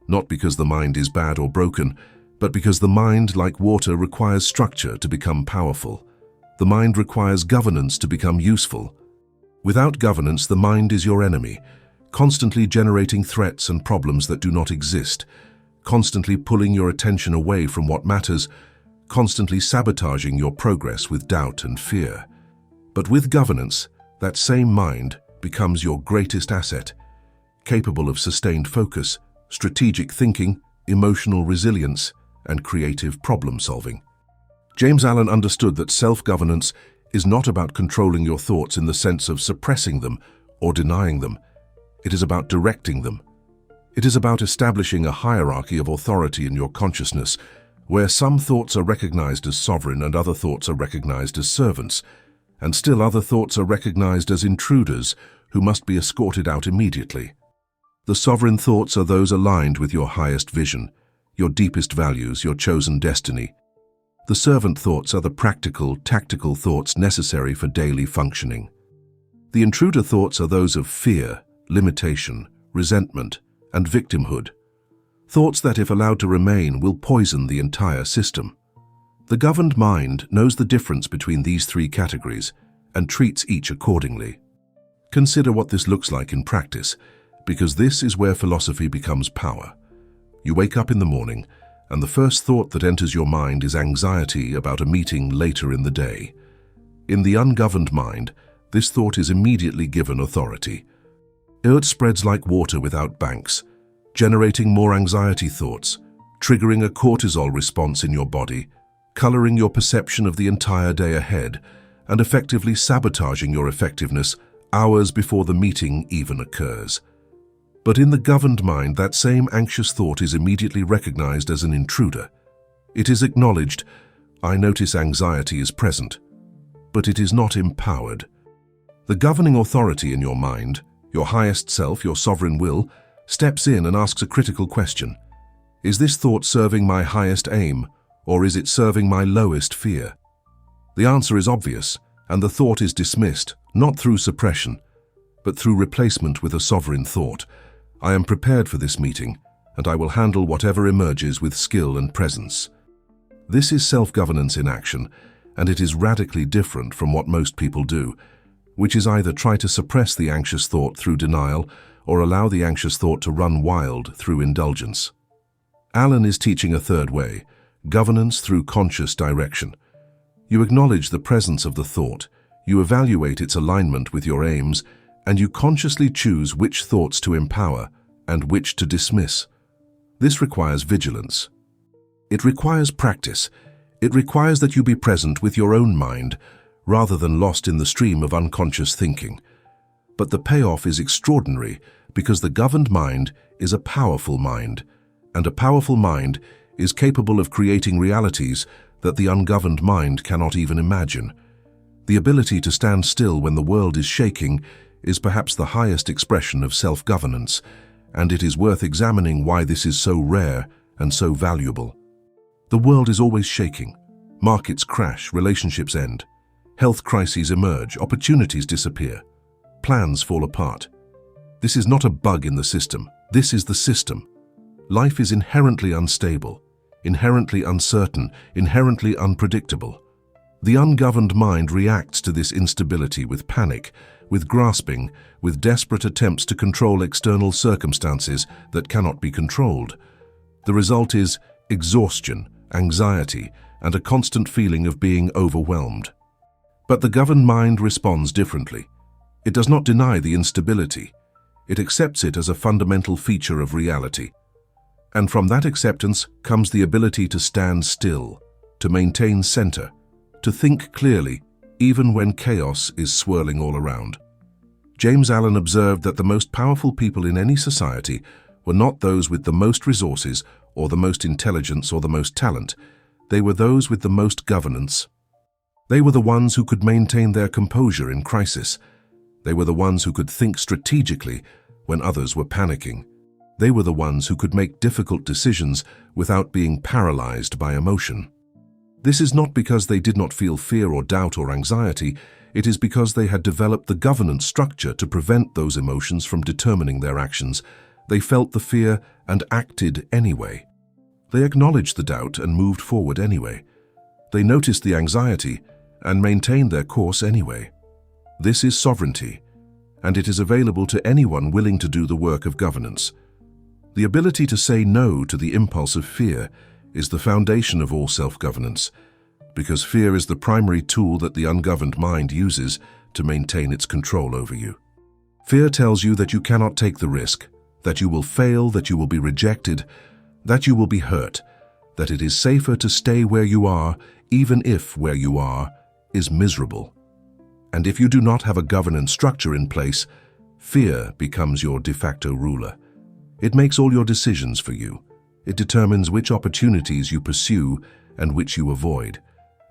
not because the mind is bad or broken, but because the mind, like water, requires structure to become powerful. The mind requires governance to become useful. Without governance, the mind is your enemy, constantly generating threats and problems that do not exist, constantly pulling your attention away from what matters, constantly sabotaging your progress with doubt and fear. But with governance, that same mind becomes your greatest asset, capable of sustained focus, strategic thinking, emotional resilience, and creative problem-solving. James Allen understood that self-governance is not about controlling your thoughts in the sense of suppressing them or denying them. It is about directing them. It is about establishing a hierarchy of authority in your consciousness, where some thoughts are recognized as sovereign and other thoughts are recognized as servants, and still other thoughts are recognized as intruders who must be escorted out immediately. The sovereign thoughts are those aligned with your highest vision, your deepest values, your chosen destiny. The servant thoughts are the practical, tactical thoughts necessary for daily functioning. The intruder thoughts are those of fear, limitation, resentment, and victimhood. Thoughts that, if allowed to remain, will poison the entire system. The governed mind knows the difference between these three categories and treats each accordingly. Consider what this looks like in practice, because this is where philosophy becomes power. You wake up in the morning, and the first thought that enters your mind is anxiety about a meeting later in the day. In the ungoverned mind, this thought is immediately given authority. It spreads like water without banks, generating more anxiety thoughts, triggering a cortisol response in your body, coloring your perception of the entire day ahead, and effectively sabotaging your effectiveness hours before the meeting even occurs. But in the governed mind, that same anxious thought is immediately recognized as an intruder. It is acknowledged, I notice anxiety is present, but it is not empowered. The governing authority in your mind, your highest self, your sovereign will, steps in and asks a critical question. Is this thought serving my highest aim, or is it serving my lowest fear? The answer is obvious, and the thought is dismissed, not through suppression, but through replacement with a sovereign thought. I am prepared for this meeting, and I will handle whatever emerges with skill and presence. This is self-governance in action, and it is radically different from what most people do, which is either try to suppress the anxious thought through denial or allow the anxious thought to run wild through indulgence. Allen is teaching a third way, governance through conscious direction. You acknowledge the presence of the thought, you evaluate its alignment with your aims, and you consciously choose which thoughts to empower and which to dismiss. This requires vigilance. It requires practice. It requires that you be present with your own mind, rather than lost in the stream of unconscious thinking. But the payoff is extraordinary because the governed mind is a powerful mind, and a powerful mind is capable of creating realities that the ungoverned mind cannot even imagine. The ability to stand still when the world is shaking is perhaps the highest expression of self-governance, and it is worth examining why this is so rare and so valuable. The world is always shaking. Markets crash, relationships end. Health crises emerge, opportunities disappear. Plans fall apart. This is not a bug in the system. This is the system. Life is inherently unstable, inherently uncertain, inherently unpredictable. The ungoverned mind reacts to this instability with panic, with grasping, with desperate attempts to control external circumstances that cannot be controlled. The result is exhaustion, anxiety, and a constant feeling of being overwhelmed. But the governed mind responds differently. It does not deny the instability. It accepts it as a fundamental feature of reality. And from that acceptance comes the ability to stand still, to maintain center, to think clearly, even when chaos is swirling all around. James Allen observed that the most powerful people in any society were not those with the most resources or the most intelligence or the most talent. They were those with the most governance. They were the ones who could maintain their composure in crisis. They were the ones who could think strategically when others were panicking. They were the ones who could make difficult decisions without being paralyzed by emotion. This is not because they did not feel fear or doubt or anxiety. It is because they had developed the governance structure to prevent those emotions from determining their actions. They felt the fear and acted anyway. They acknowledged the doubt and moved forward anyway. They noticed the anxiety and maintained their course anyway. This is sovereignty, and it is available to anyone willing to do the work of governance. The ability to say no to the impulse of fear is the foundation of all self-governance, because fear is the primary tool that the ungoverned mind uses to maintain its control over you. Fear tells you that you cannot take the risk, that you will fail, that you will be rejected, that you will be hurt, that it is safer to stay where you are, even if where you are is miserable. And if you do not have a governance structure in place, fear becomes your de facto ruler. It makes all your decisions for you. It determines which opportunities you pursue and which you avoid.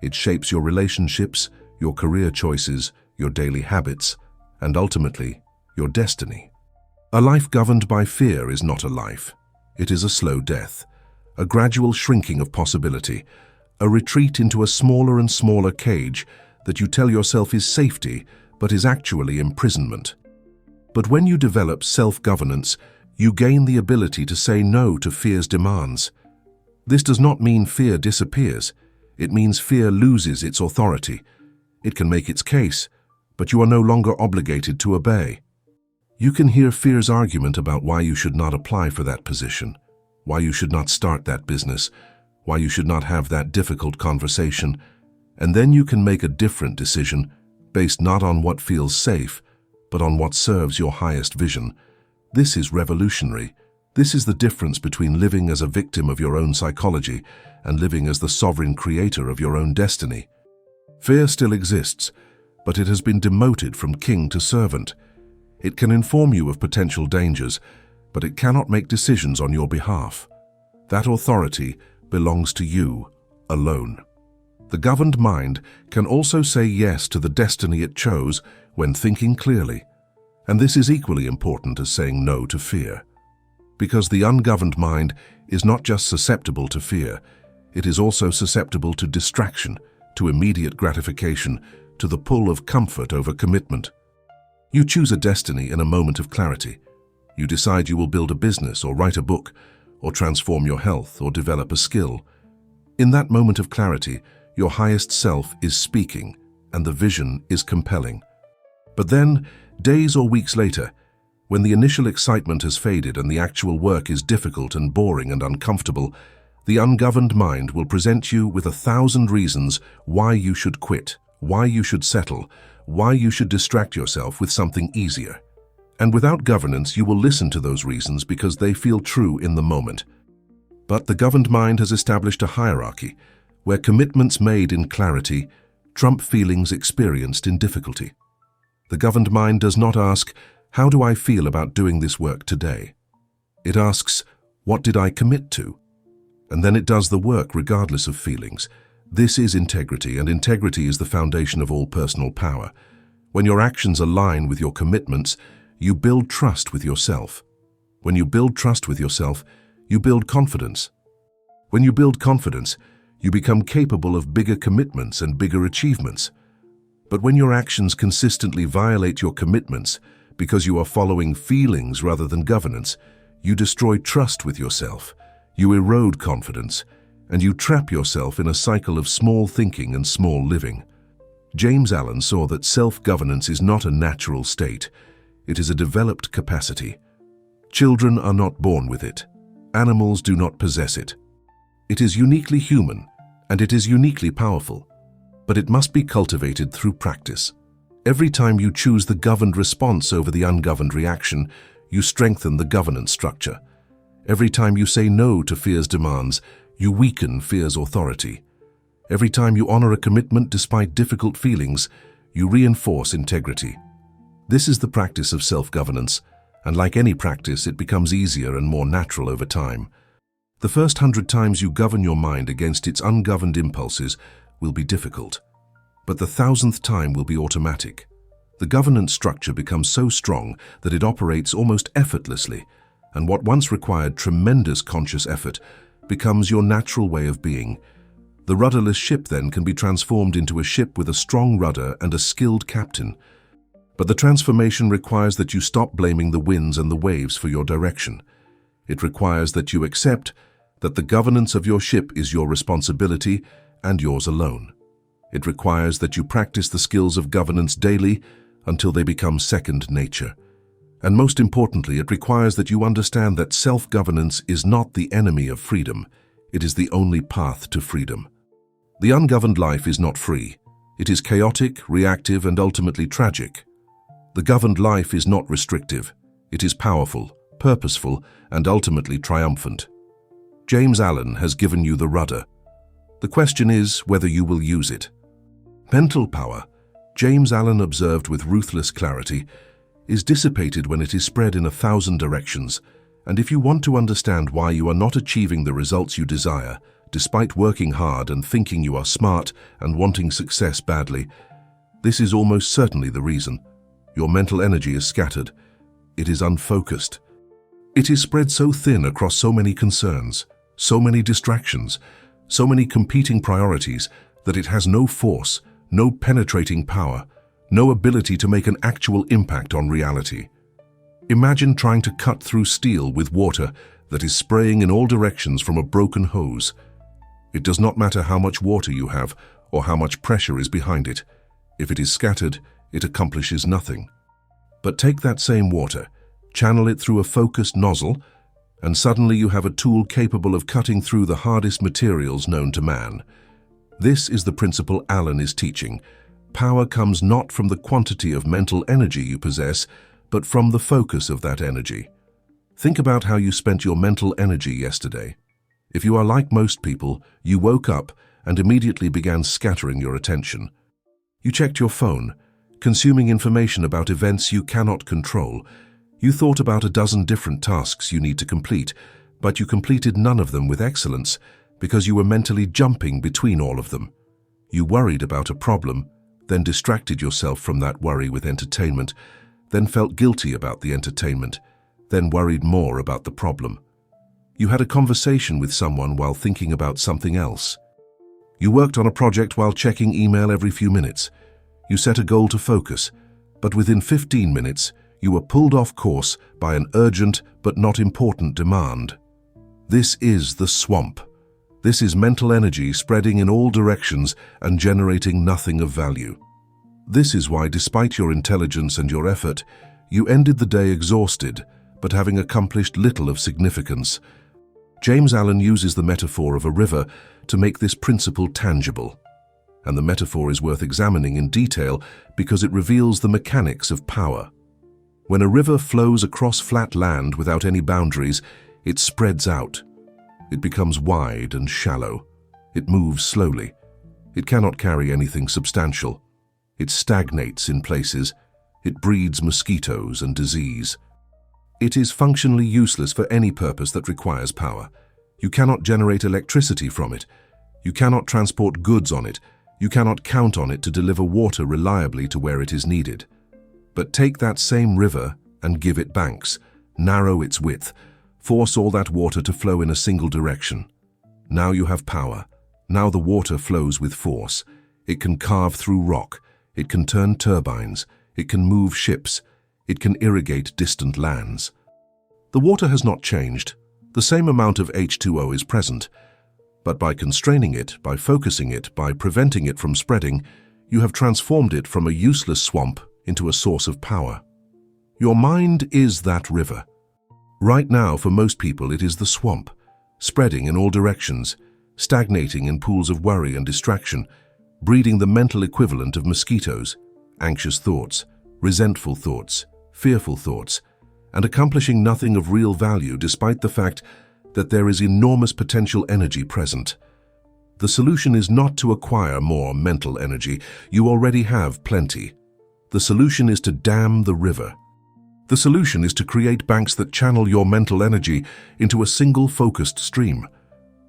It shapes your relationships, your career choices, your daily habits, and ultimately, your destiny. A life governed by fear is not a life. It is a slow death, a gradual shrinking of possibility, a retreat into a smaller and smaller cage that you tell yourself is safety, but is actually imprisonment. But when you develop self-governance, you gain the ability to say no to fear's demands. This does not mean fear disappears. It means fear loses its authority. It can make its case, but you are no longer obligated to obey. You can hear fear's argument about why you should not apply for that position, why you should not start that business, why you should not have that difficult conversation, and then you can make a different decision based not on what feels safe, but on what serves your highest vision. This is revolutionary. This is the difference between living as a victim of your own psychology and living as the sovereign creator of your own destiny. Fear still exists, but it has been demoted from king to servant. It can inform you of potential dangers, but it cannot make decisions on your behalf. That authority belongs to you alone. The governed mind can also say yes to the destiny it chose when thinking clearly, and this is equally important as saying no to fear. Because the ungoverned mind is not just susceptible to fear, it is also susceptible to distraction, to immediate gratification, to the pull of comfort over commitment. You choose a destiny in a moment of clarity. You decide you will build a business or write a book, or transform your health or develop a skill. In that moment of clarity, your highest self is speaking, and the vision is compelling. But then, days or weeks later, when the initial excitement has faded and the actual work is difficult and boring and uncomfortable, the ungoverned mind will present you with 1,000 reasons why you should quit, why you should settle, why you should distract yourself with something easier. And without governance, you will listen to those reasons because they feel true in the moment. But the governed mind has established a hierarchy where commitments made in clarity trump feelings experienced in difficulty. The governed mind does not ask, "How do I feel about doing this work today?" It asks, "What did I commit to?" And then it does the work regardless of feelings. This is integrity, and integrity is the foundation of all personal power. When your actions align with your commitments, you build trust with yourself. When you build trust with yourself, you build confidence. When you build confidence, you become capable of bigger commitments and bigger achievements. But when your actions consistently violate your commitments because you are following feelings rather than governance, you destroy trust with yourself, you erode confidence, and you trap yourself in a cycle of small thinking and small living. James Allen saw that self-governance is not a natural state. It is a developed capacity. Children are not born with it. Animals do not possess it. It is uniquely human, and it is uniquely powerful. But it must be cultivated through practice. Every time you choose the governed response over the ungoverned reaction, you strengthen the governance structure. Every time you say no to fear's demands, you weaken fear's authority. Every time you honor a commitment despite difficult feelings, you reinforce integrity. This is the practice of self-governance, and like any practice, it becomes easier and more natural over time. The first 100 times you govern your mind against its ungoverned impulses will be difficult, but the 1,000th time will be automatic. The governance structure becomes so strong that it operates almost effortlessly, and what once required tremendous conscious effort becomes your natural way of being. The rudderless ship then can be transformed into a ship with a strong rudder and a skilled captain. But the transformation requires that you stop blaming the winds and the waves for your direction. It requires that you accept that the governance of your ship is your responsibility and yours alone. It requires that you practice the skills of governance daily until they become second nature. And most importantly, it requires that you understand that self-governance is not the enemy of freedom. It is the only path to freedom. The ungoverned life is not free. It is chaotic, reactive, and ultimately tragic. The governed life is not restrictive. It is powerful, purposeful, and ultimately triumphant. James Allen has given you the rudder. The question is whether you will use it. Mental power, James Allen observed with ruthless clarity, is dissipated when it is spread in 1,000 directions, and if you want to understand why you are not achieving the results you desire, despite working hard and thinking you are smart and wanting success badly, this is almost certainly the reason. Your mental energy is scattered. It is unfocused. It is spread so thin across so many concerns, so many distractions, so many competing priorities that it has no force, no penetrating power, no ability to make an actual impact on reality. Imagine trying to cut through steel with water that is spraying in all directions from a broken hose. It does not matter how much water you have or how much pressure is behind it. If it is scattered, it accomplishes nothing. But take that same water, channel it through a focused nozzle, and suddenly you have a tool capable of cutting through the hardest materials known to man. This is the principle Allen is teaching. Power comes not from the quantity of mental energy you possess, but from the focus of that energy. Think about how you spent your mental energy yesterday. If you are like most people, you woke up and immediately began scattering your attention. You checked your phone, consuming information about events you cannot control. You thought about a dozen different tasks you need to complete, but you completed none of them with excellence because you were mentally jumping between all of them. You worried about a problem, then distracted yourself from that worry with entertainment, then felt guilty about the entertainment, then worried more about the problem. You had a conversation with someone while thinking about something else. You worked on a project while checking email every few minutes. You set a goal to focus, but within 15 minutes, you were pulled off course by an urgent but not important demand. This is the swamp. This is mental energy spreading in all directions and generating nothing of value. This is why, despite your intelligence and your effort, you ended the day exhausted, but having accomplished little of significance. James Allen uses the metaphor of a river to make this principle tangible. And the metaphor is worth examining in detail because it reveals the mechanics of power. When a river flows across flat land without any boundaries, it spreads out. It becomes wide and shallow. It moves slowly. It cannot carry anything substantial. It stagnates in places. It breeds mosquitoes and disease. It is functionally useless for any purpose that requires power. You cannot generate electricity from it. You cannot transport goods on it. You cannot count on it to deliver water reliably to where it is needed. But take that same river and give it banks, narrow its width, force all that water to flow in a single direction. Now you have power. Now the water flows with force. It can carve through rock. It can turn turbines. It can move ships. It can irrigate distant lands. The water has not changed. The same amount of H2O is present. But by constraining it, by focusing it, by preventing it from spreading, You have transformed it from a useless swamp into a source of power. Your mind is that river. Right now, for most people, it is the swamp, spreading in all directions, stagnating in pools of worry and distraction, breeding the mental equivalent of mosquitoes, anxious thoughts, resentful thoughts, fearful thoughts, and accomplishing nothing of real value despite the fact that there is enormous potential energy present. The solution is not to acquire more mental energy. You already have plenty. The solution is to dam the river. The solution is to create banks that channel your mental energy into a single focused stream.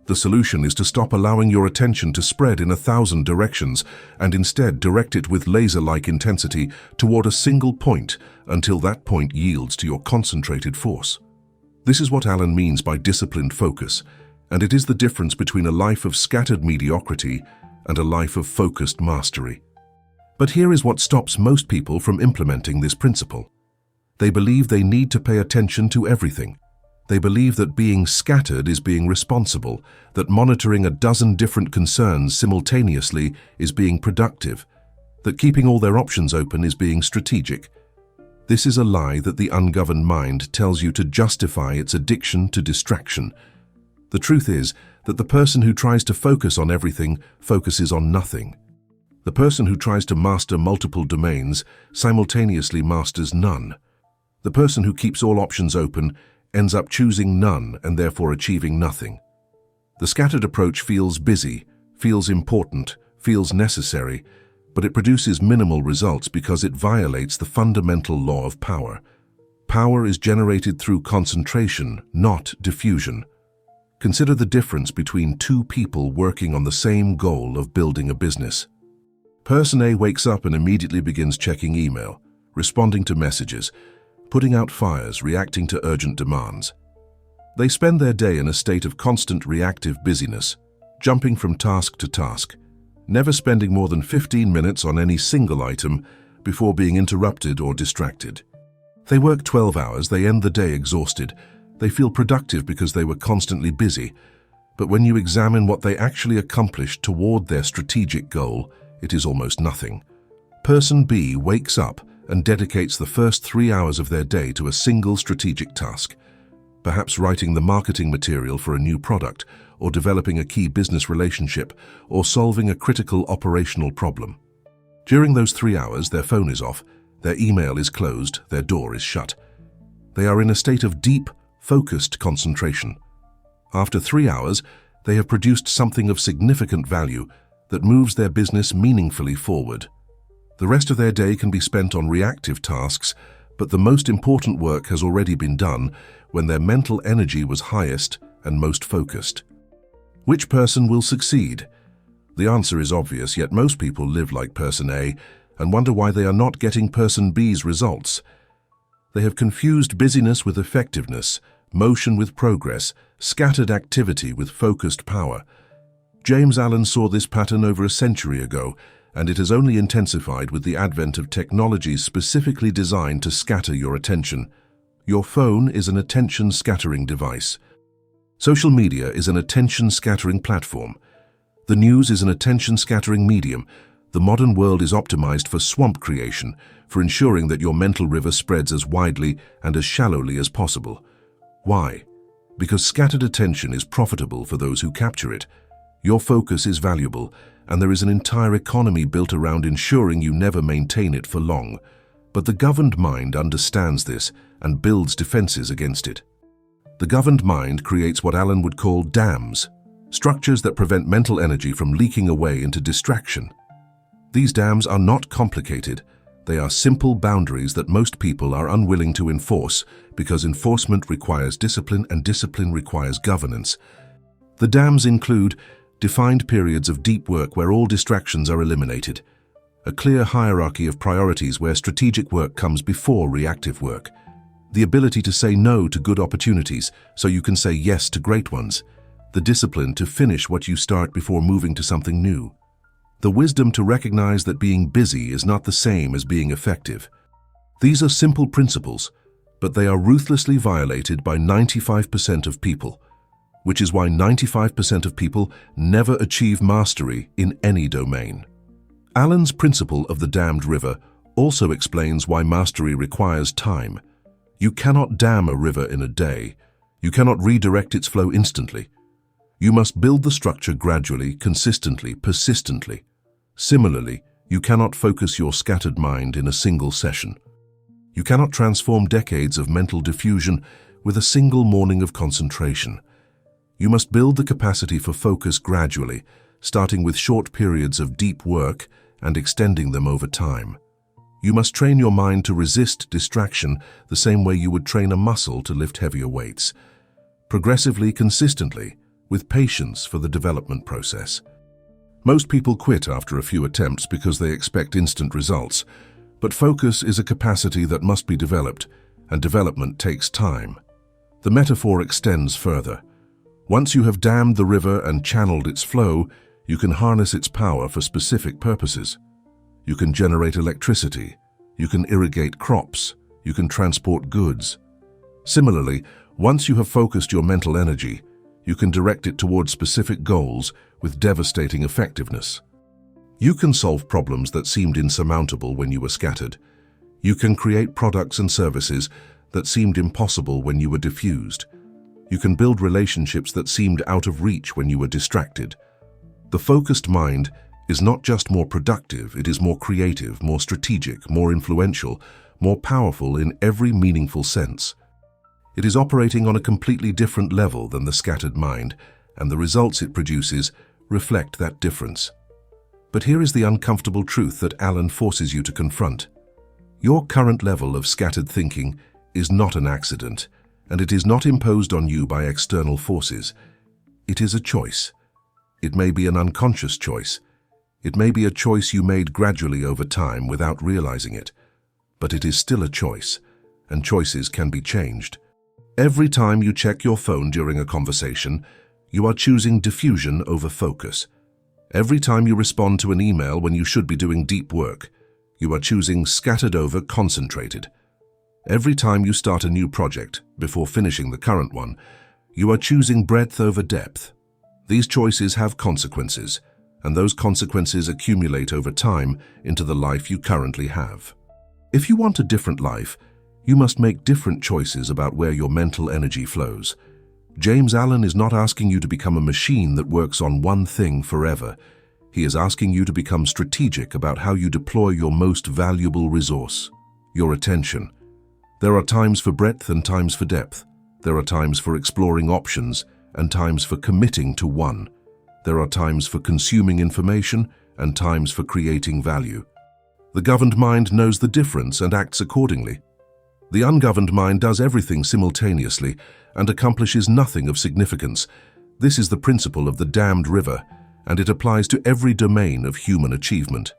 The solution is to stop allowing your attention to spread in 1,000 directions and instead direct it with laser-like intensity toward a single point until that point yields to your concentrated force. This is what Alan means by disciplined focus, and it is the difference between a life of scattered mediocrity and a life of focused mastery. But here is what stops most people from implementing this principle. They believe they need to pay attention to everything. They believe that being scattered is being responsible, that monitoring a dozen different concerns simultaneously is being productive, that keeping all their options open is being strategic. This is a lie that the ungoverned mind tells you to justify its addiction to distraction. The truth is that the person who tries to focus on everything focuses on nothing. The person who tries to master multiple domains simultaneously masters none. The person who keeps all options open ends up choosing none and therefore achieving nothing. The scattered approach feels busy, feels important, feels necessary, but it produces minimal results because it violates the fundamental law of power. Power is generated through concentration, not diffusion. Consider the difference between two people working on the same goal of building a business. Person A wakes up and immediately begins checking email, responding to messages, putting out fires, reacting to urgent demands. They spend their day in a state of constant reactive busyness, jumping from task to task, never spending more than 15 minutes on any single item before being interrupted or distracted. They work 12 hours, they end the day exhausted. They feel productive because they were constantly busy, but when you examine what they actually accomplished toward their strategic goal, it is almost nothing. Person B wakes up and dedicates the first 3 hours of their day to a single strategic task, perhaps writing the marketing material for a new product, or developing a key business relationship, or solving a critical operational problem. During those 3 hours, their phone is off, their email is closed, their door is shut. They are in a state of deep, focused concentration. After 3 hours, they have produced something of significant value that moves their business meaningfully forward. The rest of their day can be spent on reactive tasks, but the most important work has already been done when their mental energy was highest and most focused. Which person will succeed? The answer is obvious, yet most people live like person A and wonder why they are not getting person B's results. They have confused busyness with effectiveness, motion with progress, scattered activity with focused power. James Allen saw this pattern over a century ago, and it has only intensified with the advent of technologies specifically designed to scatter your attention. Your phone is an attention-scattering device. Social media is an attention-scattering platform. The news is an attention-scattering medium. The modern world is optimized for swamp creation, for ensuring that your mental river spreads as widely and as shallowly as possible. Why? Because scattered attention is profitable for those who capture it. Your focus is valuable, and there is an entire economy built around ensuring you never maintain it for long. But the governed mind understands this and builds defenses against it. The governed mind creates what Allen would call dams, structures that prevent mental energy from leaking away into distraction. These dams are not complicated. They are simple boundaries that most people are unwilling to enforce because enforcement requires discipline and discipline requires governance. The dams include defined periods of deep work where all distractions are eliminated, a clear hierarchy of priorities where strategic work comes before reactive work, the ability to say no to good opportunities so you can say yes to great ones, the discipline to finish what you start before moving to something new, the wisdom to recognize that being busy is not the same as being effective. These are simple principles, but they are ruthlessly violated by 95% of people, which is why 95% of people never achieve mastery in any domain. Allen's principle of the dammed river also explains why mastery requires time. You cannot dam a river in a day. You cannot redirect its flow instantly. You must build the structure gradually, consistently, persistently. Similarly, you cannot focus your scattered mind in a single session. You cannot transform decades of mental diffusion with a single morning of concentration. You must build the capacity for focus gradually, starting with short periods of deep work and extending them over time. You must train your mind to resist distraction the same way you would train a muscle to lift heavier weights. Progressively, consistently, with patience for the development process. Most people quit after a few attempts because they expect instant results, but focus is a capacity that must be developed, and development takes time. The metaphor extends further. Once you have dammed the river and channeled its flow, you can harness its power for specific purposes. You can generate electricity, you can irrigate crops, you can transport goods. Similarly, once you have focused your mental energy, you can direct it towards specific goals with devastating effectiveness. You can solve problems that seemed insurmountable when you were scattered. You can create products and services that seemed impossible when you were diffused. You can build relationships that seemed out of reach when you were distracted. The focused mind is not just more productive, it is more creative, more strategic, more influential, more powerful in every meaningful sense. It is operating on a completely different level than the scattered mind, and the results it produces reflect that difference. But here is the uncomfortable truth that Allen forces you to confront. Your current level of scattered thinking is not an accident, and it is not imposed on you by external forces. It is a choice. It may be an unconscious choice. It may be a choice you made gradually over time without realizing it. But it is still a choice, and choices can be changed. Every time you check your phone during a conversation, you are choosing diffusion over focus. Every time you respond to an email when you should be doing deep work, you are choosing scattered over concentrated. Every time you start a new project before finishing the current one, you are choosing breadth over depth. These choices have consequences, and those consequences accumulate over time into the life you currently have. If you want a different life, you must make different choices about where your mental energy flows. James Allen is not asking you to become a machine that works on one thing forever. He is asking you to become strategic about how you deploy your most valuable resource, your attention. There are times for breadth and times for depth. There are times for exploring options and times for committing to one. There are times for consuming information and times for creating value. The governed mind knows the difference and acts accordingly. The ungoverned mind does everything simultaneously and accomplishes nothing of significance. This is the principle of the dammed river, and it applies to every domain of human achievement.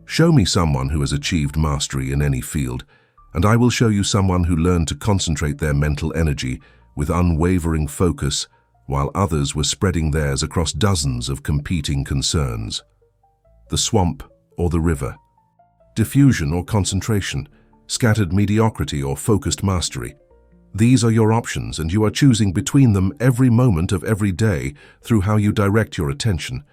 Show me someone who has achieved mastery in any field, and I will show you someone who learned to concentrate their mental energy with unwavering focus, while others were spreading theirs across dozens of competing concerns. The swamp or the river, diffusion or concentration, scattered mediocrity or focused mastery. These are your options, and you are choosing between them every moment of every day through how you direct your attention.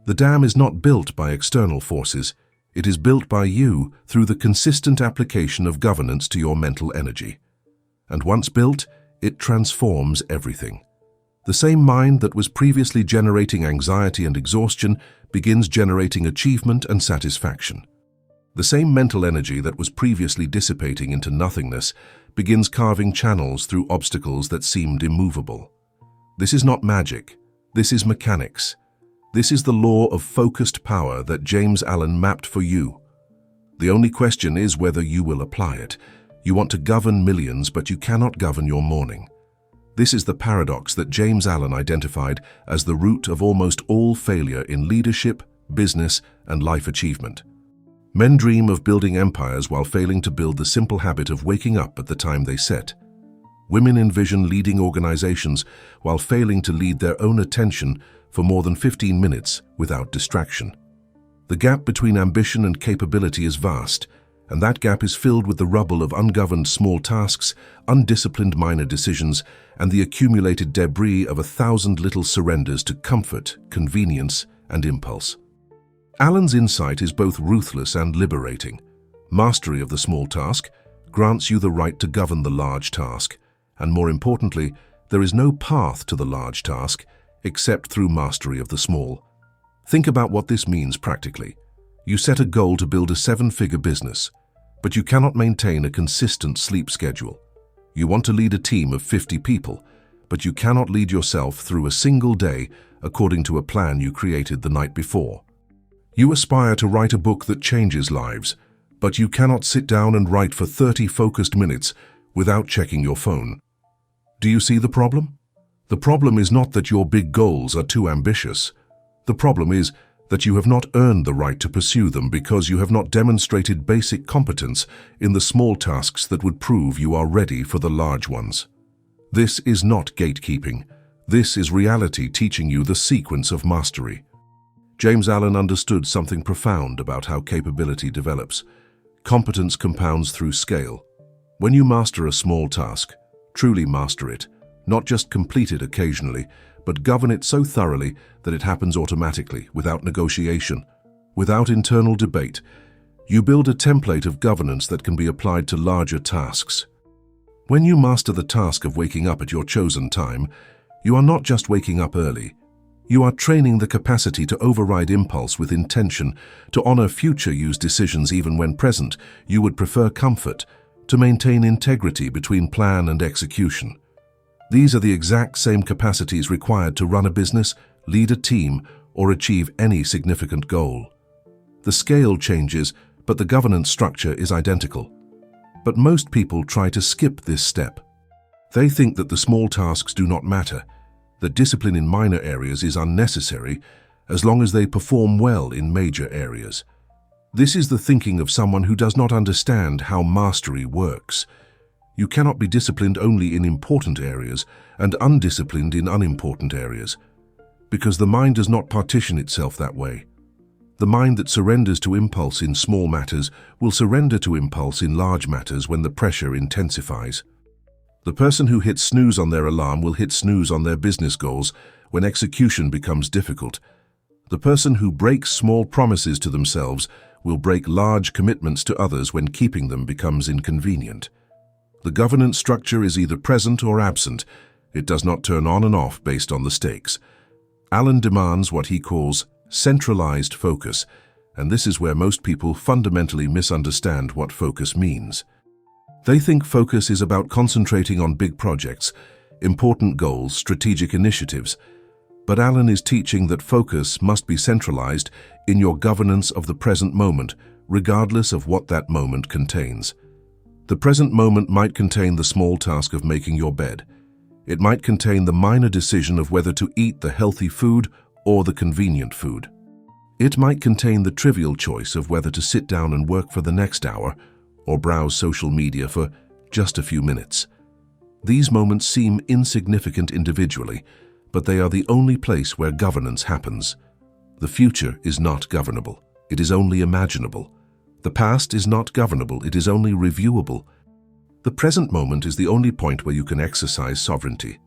The dam is not built by external forces. It is built by you through the consistent application of governance to your mental energy. And once built, it transforms everything. The same mind that was previously generating anxiety and exhaustion begins generating achievement and satisfaction. The same mental energy that was previously dissipating into nothingness begins carving channels through obstacles that seemed immovable. This is not magic. This is mechanics. This is the law of focused power that James Allen mapped for you. The only question is whether you will apply it. You want to govern millions, but you cannot govern your morning. This is the paradox that James Allen identified as the root of almost all failure in leadership, business, and life achievement. Men dream of building empires while failing to build the simple habit of waking up at the time they set. Women envision leading organizations while failing to lead their own attention for more than 15 minutes without distraction. The gap between ambition and capability is vast, and that gap is filled with the rubble of ungoverned small tasks, undisciplined minor decisions, and the accumulated debris of 1,000 little surrenders to comfort, convenience, and impulse. Alan's insight is both ruthless and liberating. Mastery of the small task grants you the right to govern the large task, and more importantly, there is no path to the large task except through mastery of the small. Think about what this means practically. You set a goal to build a 7-figure business, but you cannot maintain a consistent sleep schedule. You want to lead a team of 50 people, but you cannot lead yourself through a single day according to a plan you created the night before. You aspire to write a book that changes lives, but you cannot sit down and write for 30 focused minutes without checking your phone. Do you see the problem? The problem is not that your big goals are too ambitious. The problem is that you have not earned the right to pursue them because you have not demonstrated basic competence in the small tasks that would prove you are ready for the large ones. This is not gatekeeping. This is reality teaching you the sequence of mastery. James Allen understood something profound about how capability develops. Competence compounds through scale. When you master a small task, truly master it, not just complete it occasionally, but govern it so thoroughly that it happens automatically, without negotiation, without internal debate, you build a template of governance that can be applied to larger tasks. When you master the task of waking up at your chosen time, you are not just waking up early. You are training the capacity to override impulse with intention, to honor future-use decisions even when present you would prefer comfort, to maintain integrity between plan and execution. These are the exact same capacities required to run a business, lead a team, or achieve any significant goal. The scale changes, but the governance structure is identical. But most people try to skip this step. They think that the small tasks do not matter, that discipline in minor areas is unnecessary as long as they perform well in major areas. This is the thinking of someone who does not understand how mastery works. You cannot be disciplined only in important areas and undisciplined in unimportant areas, because the mind does not partition itself that way. The mind that surrenders to impulse in small matters will surrender to impulse in large matters when the pressure intensifies. The person who hits snooze on their alarm will hit snooze on their business goals when execution becomes difficult. The person who breaks small promises to themselves will break large commitments to others when keeping them becomes inconvenient. The governance structure is either present or absent. It does not turn on and off based on the stakes. Allen demands what he calls centralized focus, and this is where most people fundamentally misunderstand what focus means. They think focus is about concentrating on big projects, important goals, strategic initiatives. But Allen is teaching that focus must be centralized in your governance of the present moment, regardless of what that moment contains. The present moment might contain the small task of making your bed. It might contain the minor decision of whether to eat the healthy food or the convenient food. It might contain the trivial choice of whether to sit down and work for the next hour or browse social media for just a few minutes. These moments seem insignificant individually, but they are the only place where governance happens. The future is not governable. It is only imaginable. The past is not governable. It is only reviewable. The present moment is the only point where you can exercise sovereignty,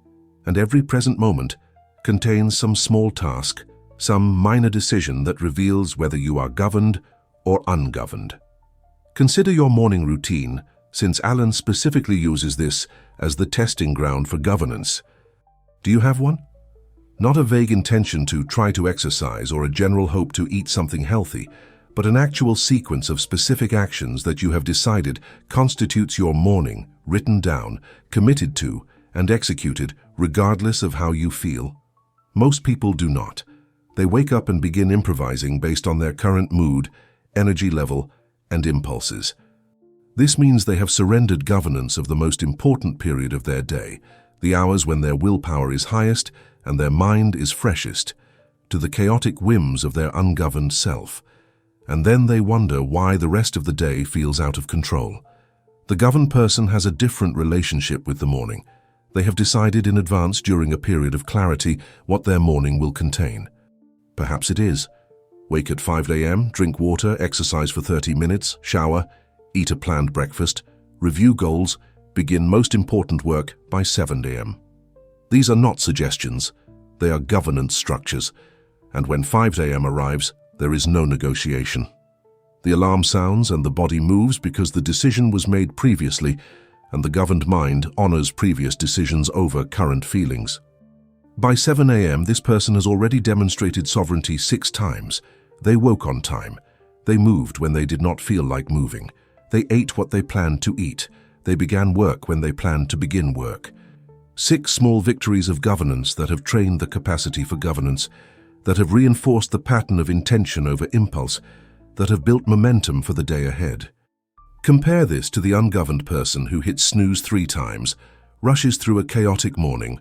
and every present moment contains some small task, some minor decision that reveals whether you are governed or ungoverned. Consider your morning routine, since Allen specifically uses this as the testing ground for governance. Do you have one? Not a vague intention to try to exercise or a general hope to eat something healthy, but an actual sequence of specific actions that you have decided constitutes your morning, written down, committed to, and executed regardless of how you feel. Most people do not. They wake up and begin improvising based on their current mood, energy level, and impulses. This means they have surrendered governance of the most important period of their day, the hours when their willpower is highest and their mind is freshest, to the chaotic whims of their ungoverned self. And then they wonder why the rest of the day feels out of control. The governed person has a different relationship with the morning. They have decided in advance during a period of clarity what their morning will contain. Perhaps it is: wake at 5 a.m., drink water, exercise for 30 minutes, shower, eat a planned breakfast, review goals, begin most important work by 7 a.m. These are not suggestions, they are governance structures, and when 5 a.m. arrives, There is no negotiation. The alarm sounds and the body moves because the decision was made previously, and the governed mind honors previous decisions over current feelings. By 7 a.m., this person has already demonstrated sovereignty 6 times. They woke on time. They moved when they did not feel like moving. They ate what they planned to eat. They began work when they planned to begin work. 6 small victories of governance that have trained the capacity for governance, that have reinforced the pattern of intention over impulse, that have built momentum for the day ahead. Compare this to the ungoverned person who hits snooze 3 times, rushes through a chaotic morning,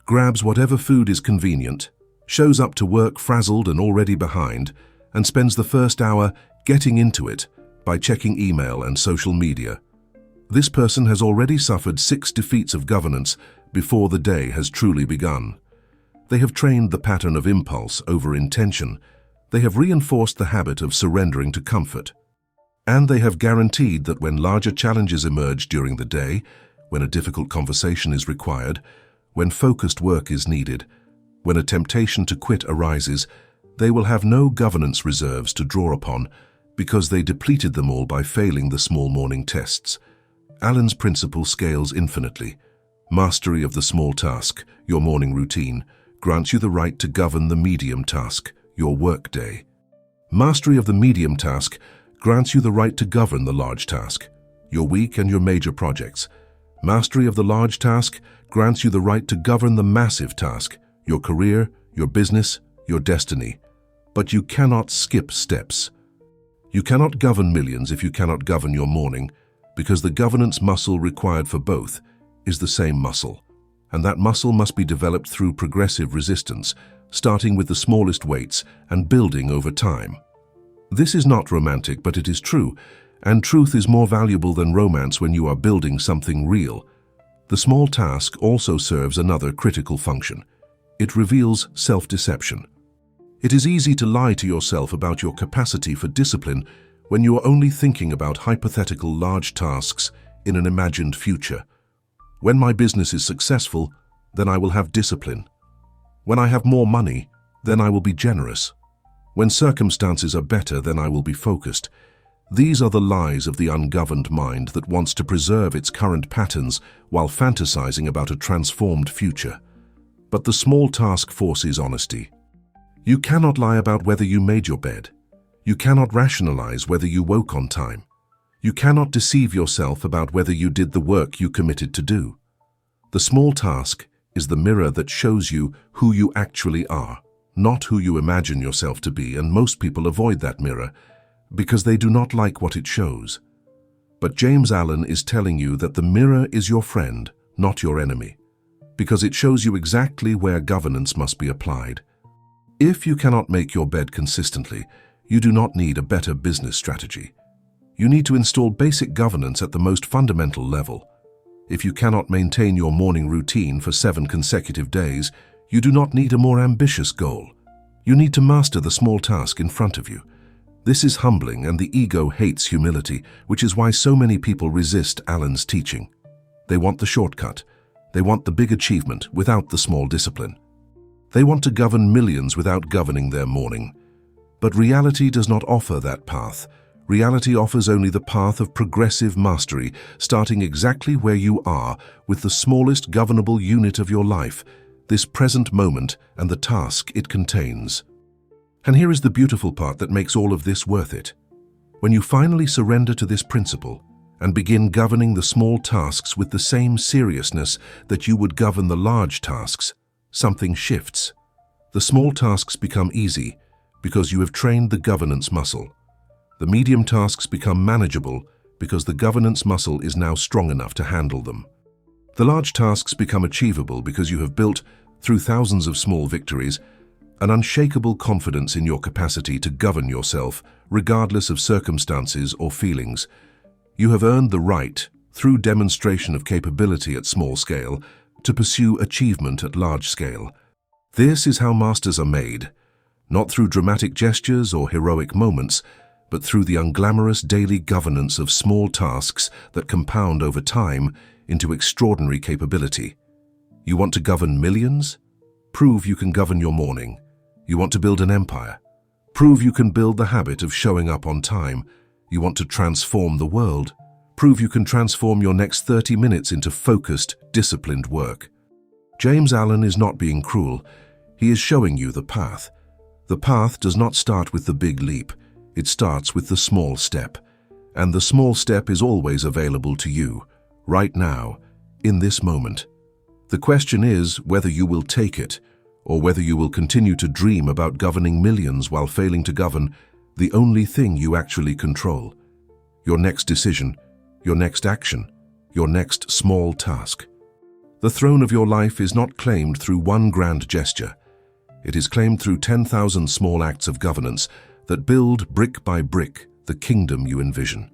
grabs whatever food is convenient, shows up to work frazzled and already behind, and spends the first hour getting into it by checking email and social media. This person has already suffered 6 defeats of governance before the day has truly begun. They have trained the pattern of impulse over intention. They have reinforced the habit of surrendering to comfort. And they have guaranteed that when larger challenges emerge during the day, when a difficult conversation is required, when focused work is needed, when a temptation to quit arises, they will have no governance reserves to draw upon because they depleted them all by failing the small morning tests. Allen's principle scales infinitely. Mastery of the small task, your morning routine, grants you the right to govern the medium task, your work day. Mastery of the medium task grants you the right to govern the large task, your week and your major projects. Mastery of the large task grants you the right to govern the massive task, your career, your business, your destiny. But you cannot skip steps. You cannot govern millions if you cannot govern your morning, because the governance muscle required for both is the same muscle, and that muscle must be developed through progressive resistance, starting with the smallest weights and building over time. This is not romantic, but it is true, and truth is more valuable than romance when you are building something real. The small task also serves another critical function. It reveals self-deception. It is easy to lie to yourself about your capacity for discipline when you are only thinking about hypothetical large tasks in an imagined future. When my business is successful, then I will have discipline. When I have more money, then I will be generous. When circumstances are better, then I will be focused. These are the lies of the ungoverned mind that wants to preserve its current patterns while fantasizing about a transformed future. But the small task forces honesty. You cannot lie about whether you made your bed. You cannot rationalize whether you woke on time. You cannot deceive yourself about whether you did the work you committed to do. The small task is the mirror that shows you who you actually are, not who you imagine yourself to be, and most people avoid that mirror because they do not like what it shows. But James Allen is telling you that the mirror is your friend, not your enemy, because it shows you exactly where governance must be applied. If you cannot make your bed consistently, you do not need a better business strategy. You need to install basic governance at the most fundamental level. If you cannot maintain your morning routine for 7 consecutive days, you do not need a more ambitious goal. You need to master the small task in front of you. This is humbling, and the ego hates humility, which is why so many people resist Allen's teaching. They want the shortcut. They want the big achievement without the small discipline. They want to govern millions without governing their morning. But reality does not offer that path. Reality offers only the path of progressive mastery, starting exactly where you are with the smallest governable unit of your life, this present moment and the task it contains. And here is the beautiful part that makes all of this worth it. When you finally surrender to this principle and begin governing the small tasks with the same seriousness that you would govern the large tasks, something shifts. The small tasks become easy because you have trained the governance muscle. The medium tasks become manageable because the governance muscle is now strong enough to handle them. The large tasks become achievable because you have built, through thousands of small victories, an unshakable confidence in your capacity to govern yourself, regardless of circumstances or feelings. You have earned the right, through demonstration of capability at small scale, to pursue achievement at large scale. This is how masters are made, not through dramatic gestures or heroic moments, but through the unglamorous daily governance of small tasks that compound over time into extraordinary capability. You want to govern millions? Prove you can govern your morning. You want to build an empire? Prove you can build the habit of showing up on time. You want to transform the world. Prove you can transform your next 30 minutes into focused, disciplined work. James Allen is not being cruel. He is showing you the path. The path does not start with the big leap. It starts with the small step. And the small step is always available to you, right now, in this moment. The question is whether you will take it, or whether you will continue to dream about governing millions while failing to govern the only thing you actually control. Your next decision, your next action, your next small task. The throne of your life is not claimed through one grand gesture. It is claimed through 10,000 small acts of governance that build brick by brick the kingdom you envision.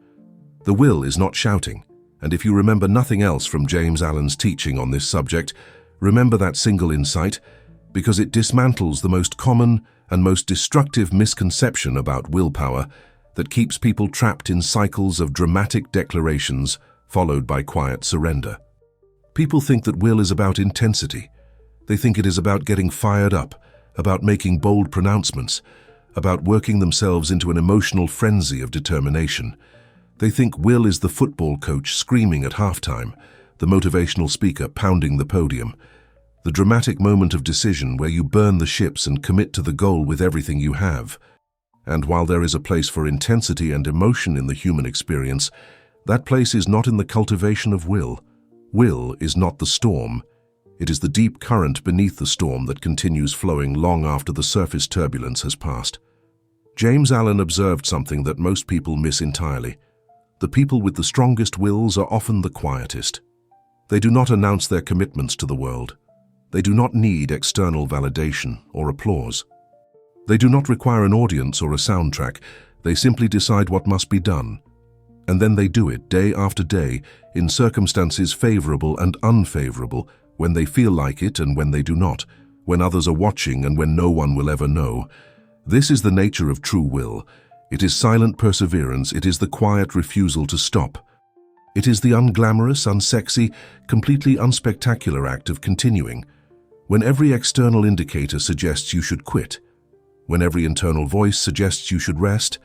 The will is not shouting, and if you remember nothing else from James Allen's teaching on this subject, remember that single insight, because it dismantles the most common and most destructive misconception about willpower that keeps people trapped in cycles of dramatic declarations followed by quiet surrender. People think that will is about intensity. They think it is about getting fired up, about making bold pronouncements, about working themselves into an emotional frenzy of determination. They think will is the football coach screaming at halftime, the motivational speaker pounding the podium, the dramatic moment of decision where you burn the ships and commit to the goal with everything you have. And while there is a place for intensity and emotion in the human experience, that place is not in the cultivation of will. Will is not the storm. It is the deep current beneath the storm that continues flowing long after the surface turbulence has passed. James Allen observed something that most people miss entirely. The people with the strongest wills are often the quietest. They do not announce their commitments to the world. They do not need external validation or applause. They do not require an audience or a soundtrack. They simply decide what must be done. And then they do it day after day in circumstances favorable and unfavorable, when they feel like it and when they do not, when others are watching and when no one will ever know. This is the nature of true will. It is silent perseverance. It is the quiet refusal to stop. It is the unglamorous, unsexy, completely unspectacular act of continuing. When every external indicator suggests you should quit, when every internal voice suggests you should rest,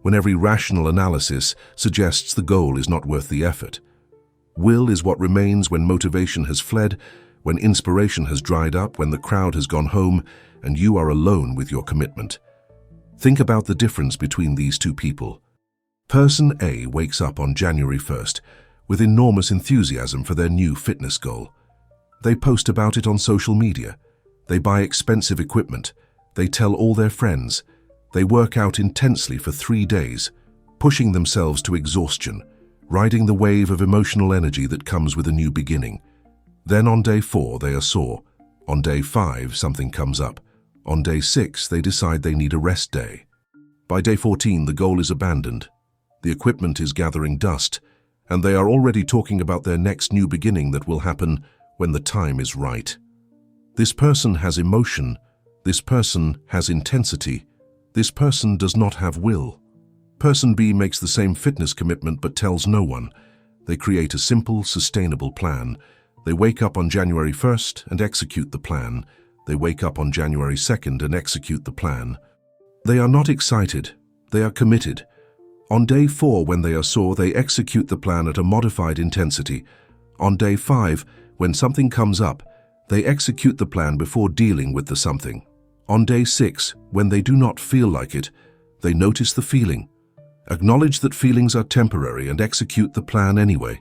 when every rational analysis suggests the goal is not worth the effort. Will is what remains when motivation has fled, when inspiration has dried up, when the crowd has gone home, and you are alone with your commitment. Think about the difference between these two people. Person A wakes up on January 1st with enormous enthusiasm for their new fitness goal. They post about it on social media. They buy expensive equipment. They tell all their friends. They work out intensely for 3 days, pushing themselves to exhaustion, riding the wave of emotional energy that comes with a new beginning. Then on day 4, they are sore. On day 5, something comes up. On day 6, they decide they need a rest day. By day 14, the goal is abandoned. The equipment is gathering dust, and they are already talking about their next new beginning that will happen when the time is right. This person has emotion. This person has intensity. This person does not have will. Person B makes the same fitness commitment but tells no one. They create a simple, sustainable plan. They wake up on January 1st and execute the plan. They wake up on January 2nd and execute the plan. They are not excited. They are committed. On day 4, when they are sore, they execute the plan at a modified intensity. On day 5, when something comes up, they execute the plan before dealing with the something. On day 6, when they do not feel like it, they notice the feeling, acknowledge that feelings are temporary, and execute the plan anyway.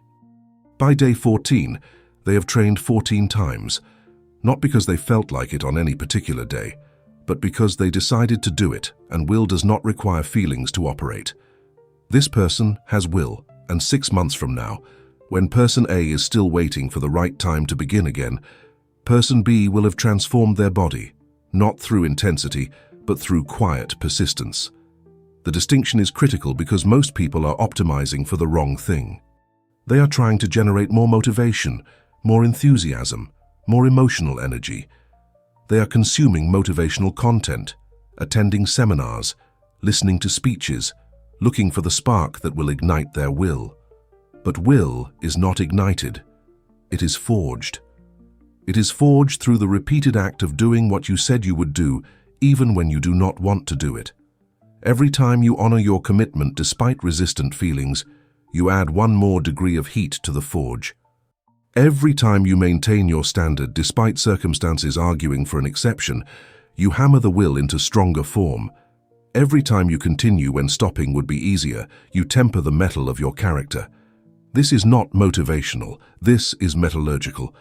By day 14, they have trained 14 times, not because they felt like it on any particular day, but because they decided to do it, and will does not require feelings to operate. This person has will, and 6 months from now, when person A is still waiting for the right time to begin again, person B will have transformed their body, not through intensity, but through quiet persistence. The distinction is critical because most people are optimizing for the wrong thing. They are trying to generate more motivation, more enthusiasm, more emotional energy. They are consuming motivational content, attending seminars, listening to speeches, looking for the spark that will ignite their will. But will is not ignited. It is forged. It is forged through the repeated act of doing what you said you would do, even when you do not want to do it. Every time you honor your commitment despite resistant feelings, you add one more degree of heat to the forge. Every time you maintain your standard despite circumstances arguing for an exception, you hammer the will into stronger form. Every time you continue when stopping would be easier, you temper the metal of your character. This is not motivational, this is metallurgical.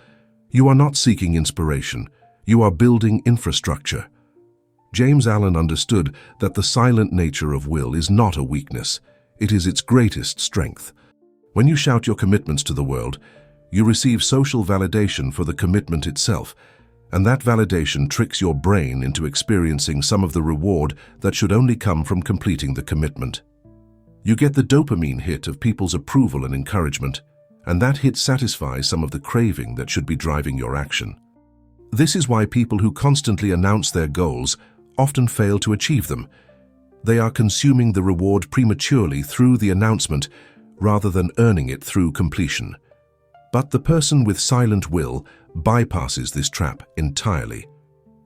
You are not seeking inspiration, you are building infrastructure. James Allen understood that the silent nature of will is not a weakness, it is its greatest strength. When you shout your commitments to the world, you receive social validation for the commitment itself, and that validation tricks your brain into experiencing some of the reward that should only come from completing the commitment. You get the dopamine hit of people's approval and encouragement, and that hit satisfies some of the craving that should be driving your action. This is why people who constantly announce their goals often fail to achieve them. They are consuming the reward prematurely through the announcement rather than earning it through completion. But the person with silent will bypasses this trap entirely.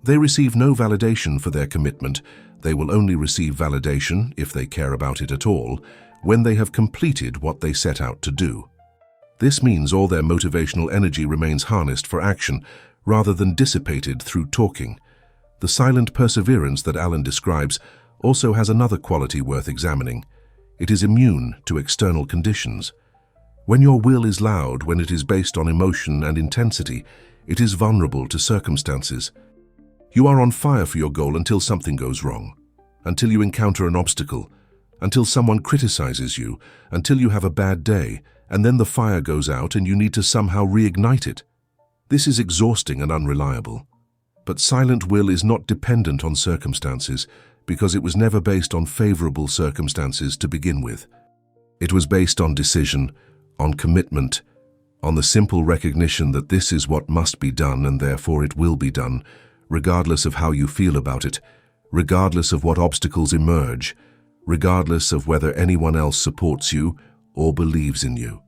They receive no validation for their commitment. They will only receive validation, if they care about it at all, when they have completed what they set out to do. This means all their motivational energy remains harnessed for action rather than dissipated through talking. The silent perseverance that Allen describes also has another quality worth examining. It is immune to external conditions. When your will is loud, when it is based on emotion and intensity, it is vulnerable to circumstances. You are on fire for your goal until something goes wrong, until you encounter an obstacle, until someone criticizes you, until you have a bad day, and then the fire goes out and you need to somehow reignite it. This is exhausting and unreliable. But silent will is not dependent on circumstances because it was never based on favorable circumstances to begin with. It was based on decision, on commitment, on the simple recognition that this is what must be done and therefore it will be done, regardless of how you feel about it, regardless of what obstacles emerge, regardless of whether anyone else supports you or believes in you.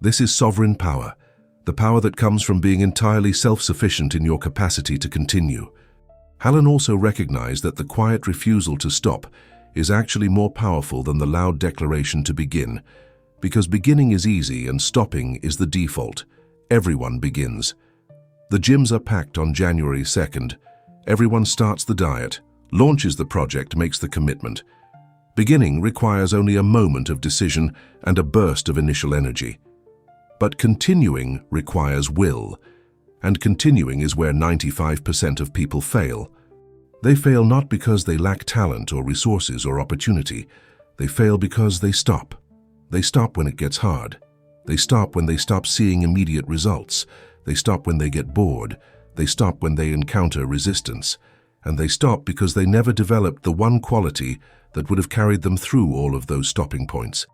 This is sovereign power, the power that comes from being entirely self-sufficient in your capacity to continue. Allen also recognized that the quiet refusal to stop is actually more powerful than the loud declaration to begin, because beginning is easy and stopping is the default. Everyone begins. The gyms are packed on January 2nd. Everyone starts the diet, launches the project, makes the commitment. Beginning requires only a moment of decision and a burst of initial energy. But continuing requires will, and continuing is where 95% of people fail. They fail not because they lack talent or resources or opportunity. They fail because they stop. They stop when it gets hard. They stop when they stop seeing immediate results. They stop when they get bored. They stop when they encounter resistance. And they stop because they never developed the one quality that would have carried them through all of those stopping points.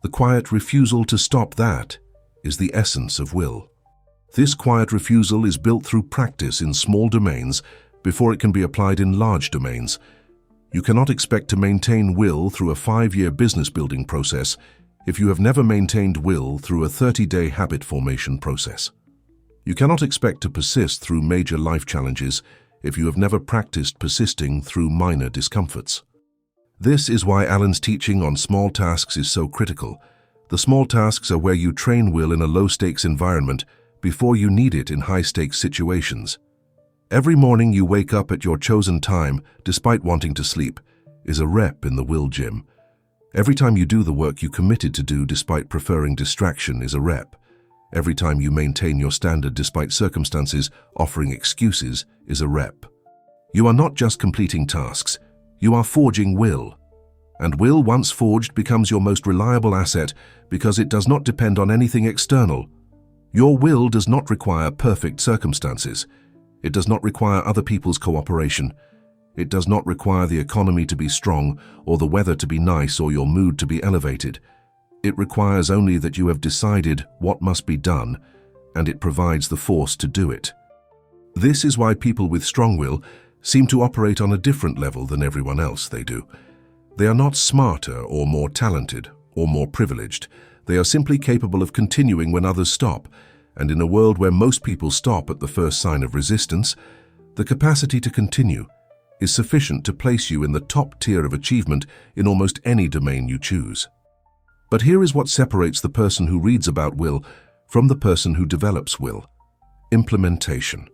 The quiet refusal to stop that is the essence of will. This quiet refusal is built through practice in small domains before it can be applied in large domains. You cannot expect to maintain will through a 5-year business building process if you have never maintained will through a 30-day habit formation process. You cannot expect to persist through major life challenges if you have never practiced persisting through minor discomforts. This is why Allen's teaching on small tasks is so critical. The small tasks are where you train will in a low-stakes environment before you need it in high-stakes situations. Every morning you wake up at your chosen time despite wanting to sleep is a rep in the will gym. Every time you do the work you committed to do despite preferring distraction is a rep. Every time you maintain your standard despite circumstances offering excuses is a rep. You are not just completing tasks, you are forging will. And will, once forged, becomes your most reliable asset because it does not depend on anything external. Your will does not require perfect circumstances. It does not require other people's cooperation. It does not require the economy to be strong, or the weather to be nice, or your mood to be elevated. It requires only that you have decided what must be done, and it provides the force to do it. This is why people with strong will seem to operate on a different level than everyone else they do. They are not smarter or more talented or more privileged. They are simply capable of continuing when others stop, and in a world where most people stop at the first sign of resistance, the capacity to continue is sufficient to place you in the top tier of achievement in almost any domain you choose. But here is what separates the person who reads about will from the person who develops will: implementation.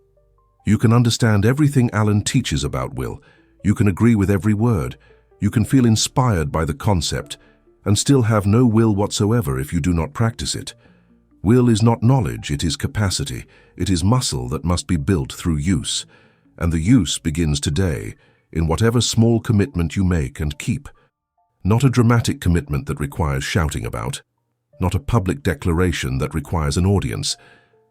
You can understand everything Alan teaches about will, you can agree with every word, you can feel inspired by the concept, and still have no will whatsoever if you do not practice it. Will is not knowledge, it is capacity. It is muscle that must be built through use. And the use begins today, in whatever small commitment you make and keep. Not a dramatic commitment that requires shouting about, not a public declaration that requires an audience,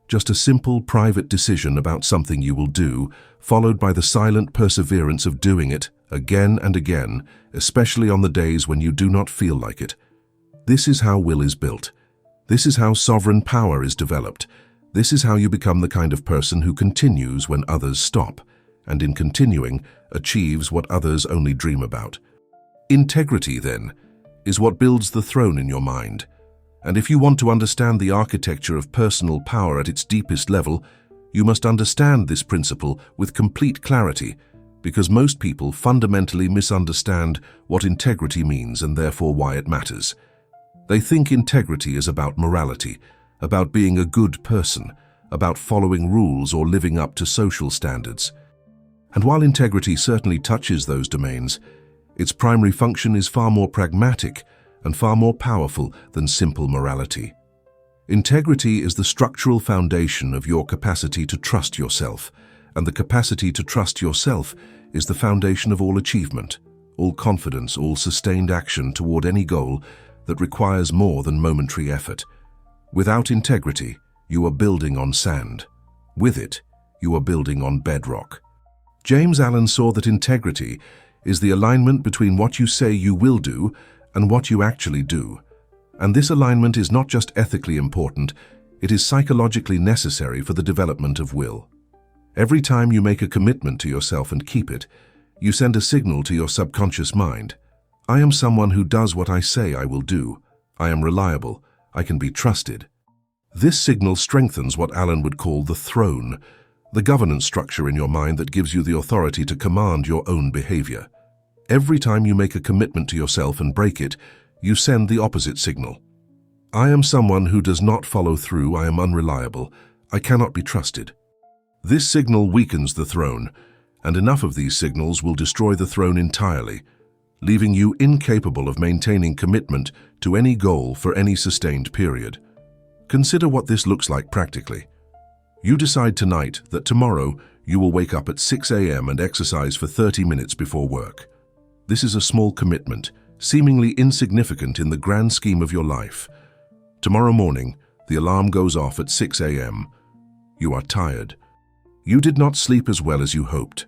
just a simple private decision about something you will do, followed by the silent perseverance of doing it again and again, especially on the days when you do not feel like it. This is how will is built. This is how sovereign power is developed. This is how you become the kind of person who continues when others stop, and in continuing, achieves what others only dream about. Integrity, then, is what builds the throne in your mind. And if you want to understand the architecture of personal power at its deepest level, you must understand this principle with complete clarity, because most people fundamentally misunderstand what integrity means and therefore why it matters. They think integrity is about morality, about being a good person, about following rules or living up to social standards. And while integrity certainly touches those domains, its primary function is far more pragmatic and far more powerful than simple morality. Integrity is the structural foundation of your capacity to trust yourself, and the capacity to trust yourself is the foundation of all achievement, all confidence, all sustained action toward any goal that requires more than momentary effort. Without integrity, you are building on sand. With it, you are building on bedrock. James Allen saw that integrity is the alignment between what you say you will do and what you actually do. And this alignment is not just ethically important, it is psychologically necessary for the development of will. Every time you make a commitment to yourself and keep it, you send a signal to your subconscious mind. I am someone who does what I say I will do. I am reliable. I can be trusted. This signal strengthens what Allen would call the throne, the governance structure in your mind that gives you the authority to command your own behavior. Every time you make a commitment to yourself and break it, you send the opposite signal. I am someone who does not follow through. I am unreliable. I cannot be trusted. This signal weakens the throne, and enough of these signals will destroy the throne entirely, leaving you incapable of maintaining commitment to any goal for any sustained period. Consider what this looks like practically. You decide tonight that tomorrow you will wake up at 6 a.m. and exercise for 30 minutes before work. This is a small commitment, seemingly insignificant in the grand scheme of your life. Tomorrow morning, the alarm goes off at 6 a.m. You are tired. You did not sleep as well as you hoped.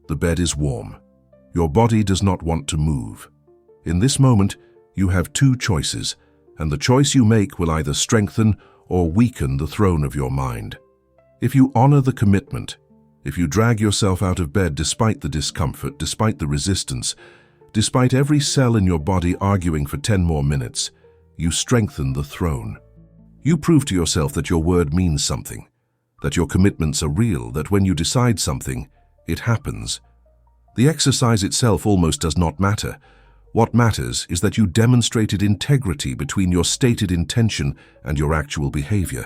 The bed is warm. Your body does not want to move. In this moment, you have two choices, and the choice you make will either strengthen or weaken the throne of your mind. If you honor the commitment, if you drag yourself out of bed despite the discomfort, despite the resistance, despite every cell in your body arguing for 10 more minutes, you strengthen the throne. You prove to yourself that your word means something, that your commitments are real, that when you decide something, it happens. The exercise itself almost does not matter. What matters is that you demonstrated integrity between your stated intention and your actual behavior.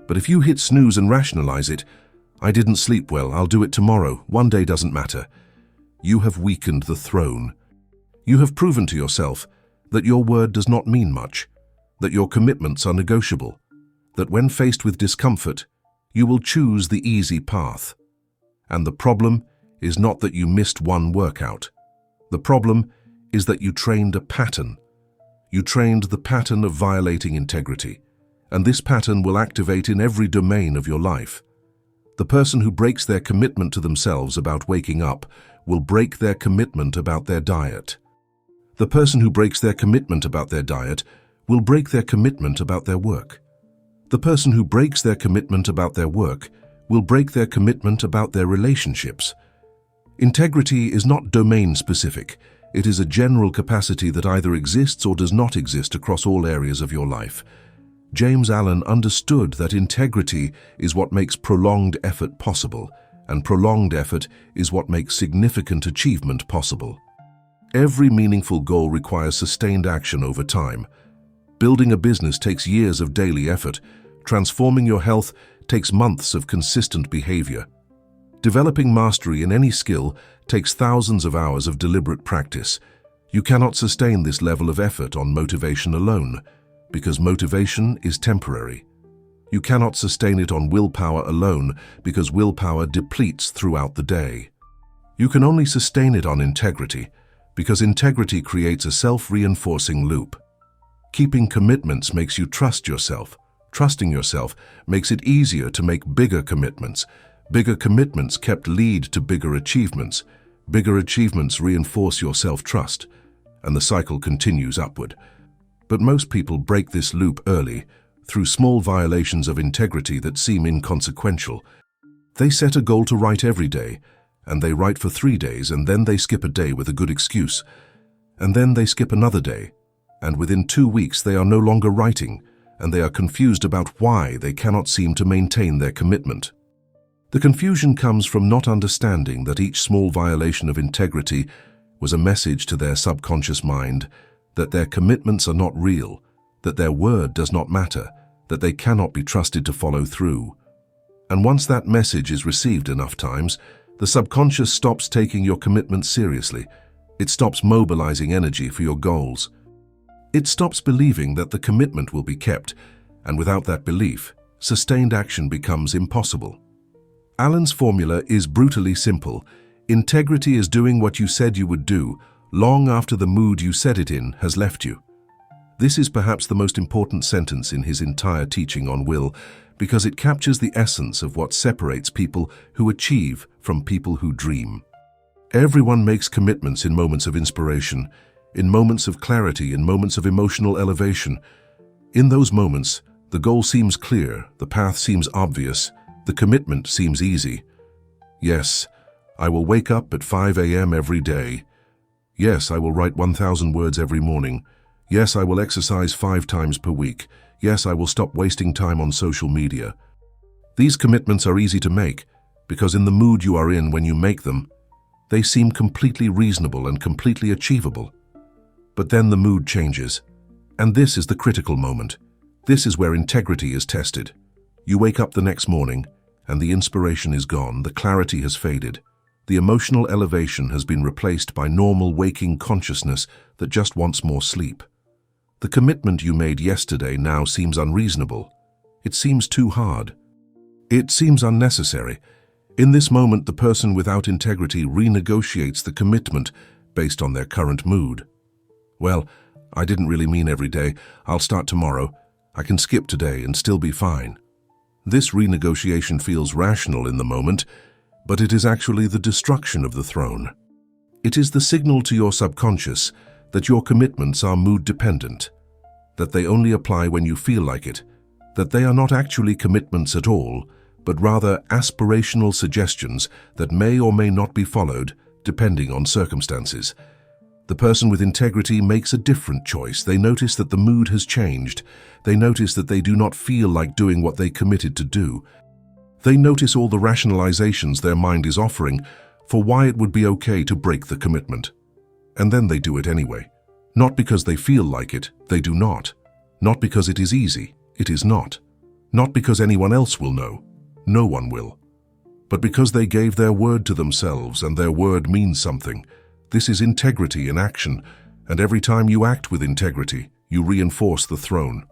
But if you hit snooze and rationalize it, I didn't sleep well, I'll do it tomorrow, one day doesn't matter, you have weakened the throne. You have proven to yourself that your word does not mean much, that your commitments are negotiable, that when faced with discomfort, you will choose the easy path. And the problem is not that you missed one workout. The problem is that you trained a pattern. You trained the pattern of violating integrity, and this pattern will activate in every domain of your life. The person who breaks their commitment to themselves about waking up will break their commitment about their diet. The person who breaks their commitment about their diet will break their commitment about their work. The person who breaks their commitment about their work will break their commitment about their relationships. Integrity is not domain-specific. It is a general capacity that either exists or does not exist across all areas of your life. James Allen understood that integrity is what makes prolonged effort possible, and prolonged effort is what makes significant achievement possible. Every meaningful goal requires sustained action over time. Building a business takes years of daily effort. Transforming your health takes months of consistent behavior. Developing mastery in any skill takes thousands of hours of deliberate practice. You cannot sustain this level of effort on motivation alone, because motivation is temporary. You cannot sustain it on willpower alone, because willpower depletes throughout the day. You can only sustain it on integrity, because integrity creates a self-reinforcing loop. Keeping commitments makes you trust yourself. Trusting yourself makes it easier to make bigger commitments. Bigger commitments kept lead to bigger achievements. Bigger achievements reinforce your self-trust, and the cycle continues upward. But most people break this loop early, through small violations of integrity that seem inconsequential. They set a goal to write every day, and they write for 3 days, and then they skip a day with a good excuse. And then they skip another day, and within 2 weeks they are no longer writing, and they are confused about why they cannot seem to maintain their commitment. The confusion comes from not understanding that each small violation of integrity was a message to their subconscious mind that their commitments are not real, that their word does not matter, that they cannot be trusted to follow through. And once that message is received enough times, the subconscious stops taking your commitment seriously. It stops mobilizing energy for your goals. It stops believing that the commitment will be kept, and without that belief, sustained action becomes impossible. Allen's formula is brutally simple. Integrity is doing what you said you would do, long after the mood you said it in has left you. This is perhaps the most important sentence in his entire teaching on will, because it captures the essence of what separates people who achieve from people who dream. Everyone makes commitments in moments of inspiration, in moments of clarity, in moments of emotional elevation. In those moments, the goal seems clear, the path seems obvious, the commitment seems easy. Yes, I will wake up at 5 a.m. every day. Yes, I will write 1,000 words every morning. Yes, I will exercise 5 times per week. Yes, I will stop wasting time on social media. These commitments are easy to make because in the mood you are in when you make them, they seem completely reasonable and completely achievable. But then the mood changes. And this is the critical moment. This is where integrity is tested. You wake up the next morning, and the inspiration is gone, the clarity has faded. The emotional elevation has been replaced by normal waking consciousness that just wants more sleep. The commitment you made yesterday now seems unreasonable. It seems too hard. It seems unnecessary. In this moment, the person without integrity renegotiates the commitment based on their current mood. Well, I didn't really mean every day. I'll start tomorrow. I can skip today and still be fine. This renegotiation feels rational in the moment, but it is actually the destruction of the throne. It is the signal to your subconscious that your commitments are mood-dependent, that they only apply when you feel like it, that they are not actually commitments at all, but rather aspirational suggestions that may or may not be followed, depending on circumstances. The person with integrity makes a different choice. They notice that the mood has changed. They notice that they do not feel like doing what they committed to do. They notice all the rationalizations their mind is offering for why it would be okay to break the commitment. And then they do it anyway. Not because they feel like it, they do not. Not because it is easy, it is not. Not because anyone else will know, no one will. But because they gave their word to themselves, and their word means something. This is integrity in action, and every time you act with integrity, you reinforce the throne.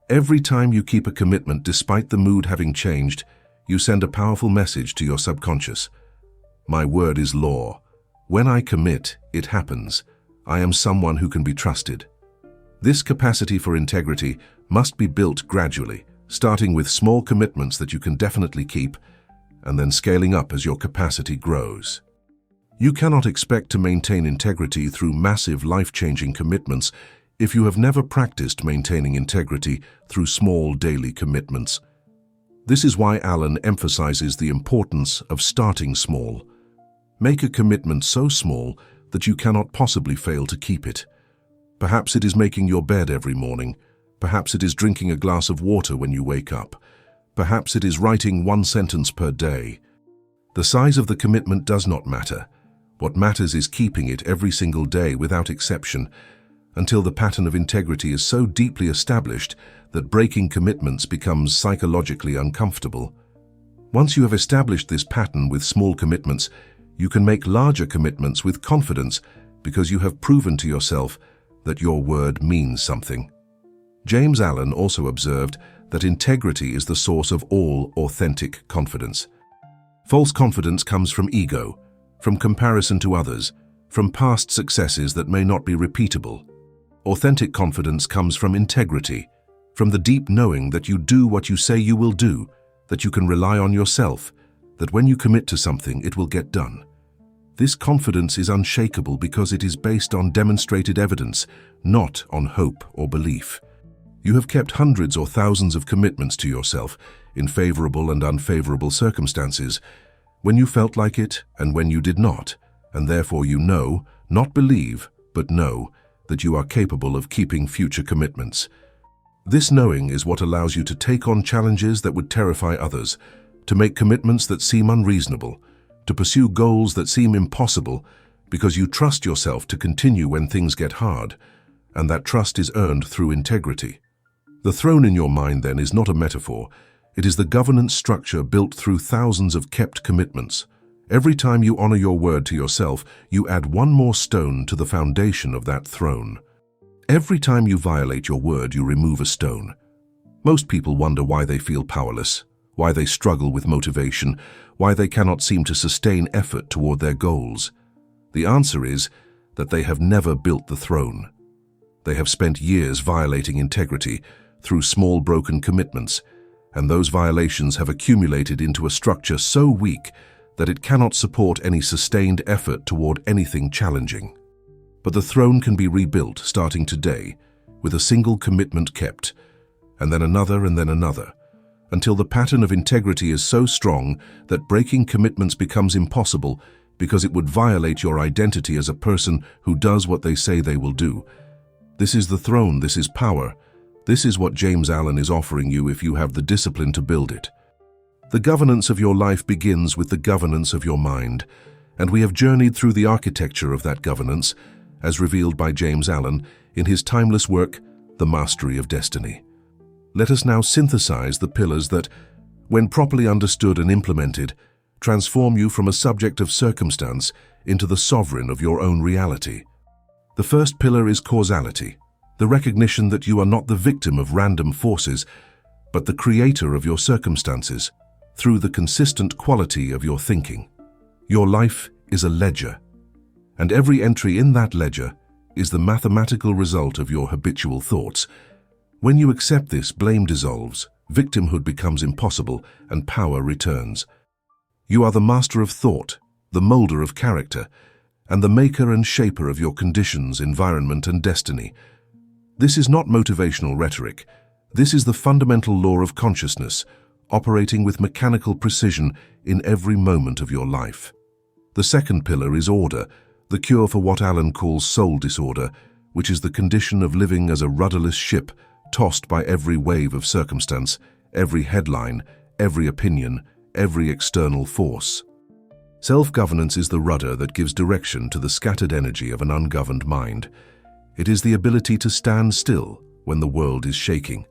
Every time you keep a commitment despite the mood having changed, you send a powerful message to your subconscious. My word is law. When I commit, it happens. I am someone who can be trusted. This capacity for integrity must be built gradually, starting with small commitments that you can definitely keep, and then scaling up as your capacity grows. You cannot expect to maintain integrity through massive life-changing commitments if you have never practiced maintaining integrity through small daily commitments. This is why Allen emphasizes the importance of starting small. Make a commitment so small that you cannot possibly fail to keep it. Perhaps it is making your bed every morning. Perhaps it is drinking a glass of water when you wake up. Perhaps it is writing 1 sentence per day. The size of the commitment does not matter. What matters is keeping it every single day without exception, until the pattern of integrity is so deeply established that breaking commitments becomes psychologically uncomfortable. Once you have established this pattern with small commitments, you can make larger commitments with confidence because you have proven to yourself that your word means something. James Allen also observed that integrity is the source of all authentic confidence. False confidence comes from ego, from comparison to others, from past successes that may not be repeatable. Authentic confidence comes from integrity, from the deep knowing that you do what you say you will do, that you can rely on yourself, that when you commit to something, it will get done. This confidence is unshakable because it is based on demonstrated evidence, not on hope or belief. You have kept hundreds or thousands of commitments to yourself in favorable and unfavorable circumstances, when you felt like it and when you did not, and therefore you know, not believe, but know, that you are capable of keeping future commitments. This knowing is what allows you to take on challenges that would terrify others, to make commitments that seem unreasonable, to pursue goals that seem impossible, because you trust yourself to continue when things get hard, and that trust is earned through integrity. The throne in your mind, then, is not a metaphor. It is the governance structure built through thousands of kept commitments. Every time you honor your word to yourself, you add one more stone to the foundation of that throne. Every time you violate your word, you remove a stone. Most people wonder why they feel powerless, why they struggle with motivation, why they cannot seem to sustain effort toward their goals. The answer is that they have never built the throne. They have spent years violating integrity through small broken commitments, and those violations have accumulated into a structure so weak that it cannot support any sustained effort toward anything challenging. But the throne can be rebuilt starting today, with a single commitment kept, and then another, until the pattern of integrity is so strong that breaking commitments becomes impossible because it would violate your identity as a person who does what they say they will do. This is the throne, this is power. This is what James Allen is offering you if you have the discipline to build it. The governance of your life begins with the governance of your mind, and we have journeyed through the architecture of that governance, as revealed by James Allen in his timeless work, The Mastery of Destiny. Let us now synthesize the pillars that, when properly understood and implemented, transform you from a subject of circumstance into the sovereign of your own reality. The first pillar is causality, the recognition that you are not the victim of random forces, but the creator of your circumstances, through the consistent quality of your thinking. Your life is a ledger, and every entry in that ledger is the mathematical result of your habitual thoughts. When you accept this, blame dissolves, victimhood becomes impossible, and power returns. You are the master of thought, the molder of character, and the maker and shaper of your conditions, environment, and destiny. This is not motivational rhetoric. This is the fundamental law of consciousness, operating with mechanical precision in every moment of your life. The second pillar is order, the cure for what Allen calls soul disorder, which is the condition of living as a rudderless ship, tossed by every wave of circumstance, every headline, every opinion, every external force. Self-governance is the rudder that gives direction to the scattered energy of an ungoverned mind. It is the ability to stand still when the world is shaking,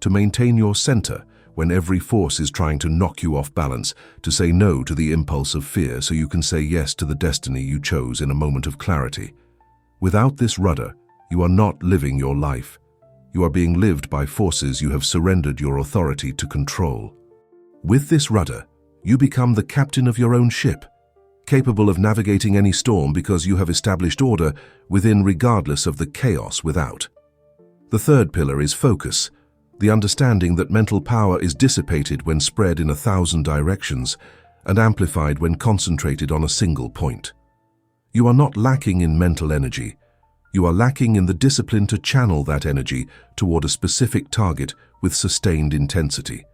to maintain your center when every force is trying to knock you off balance, to say no to the impulse of fear so you can say yes to the destiny you chose in a moment of clarity. Without this rudder, you are not living your life. You are being lived by forces you have surrendered your authority to control. With this rudder, you become the captain of your own ship, capable of navigating any storm because you have established order within regardless of the chaos without. The third pillar is focus, the understanding that mental power is dissipated when spread in 1,000 directions and amplified when concentrated on a single point. You are not lacking in mental energy. You are lacking in the discipline to channel that energy toward a specific target with sustained intensity.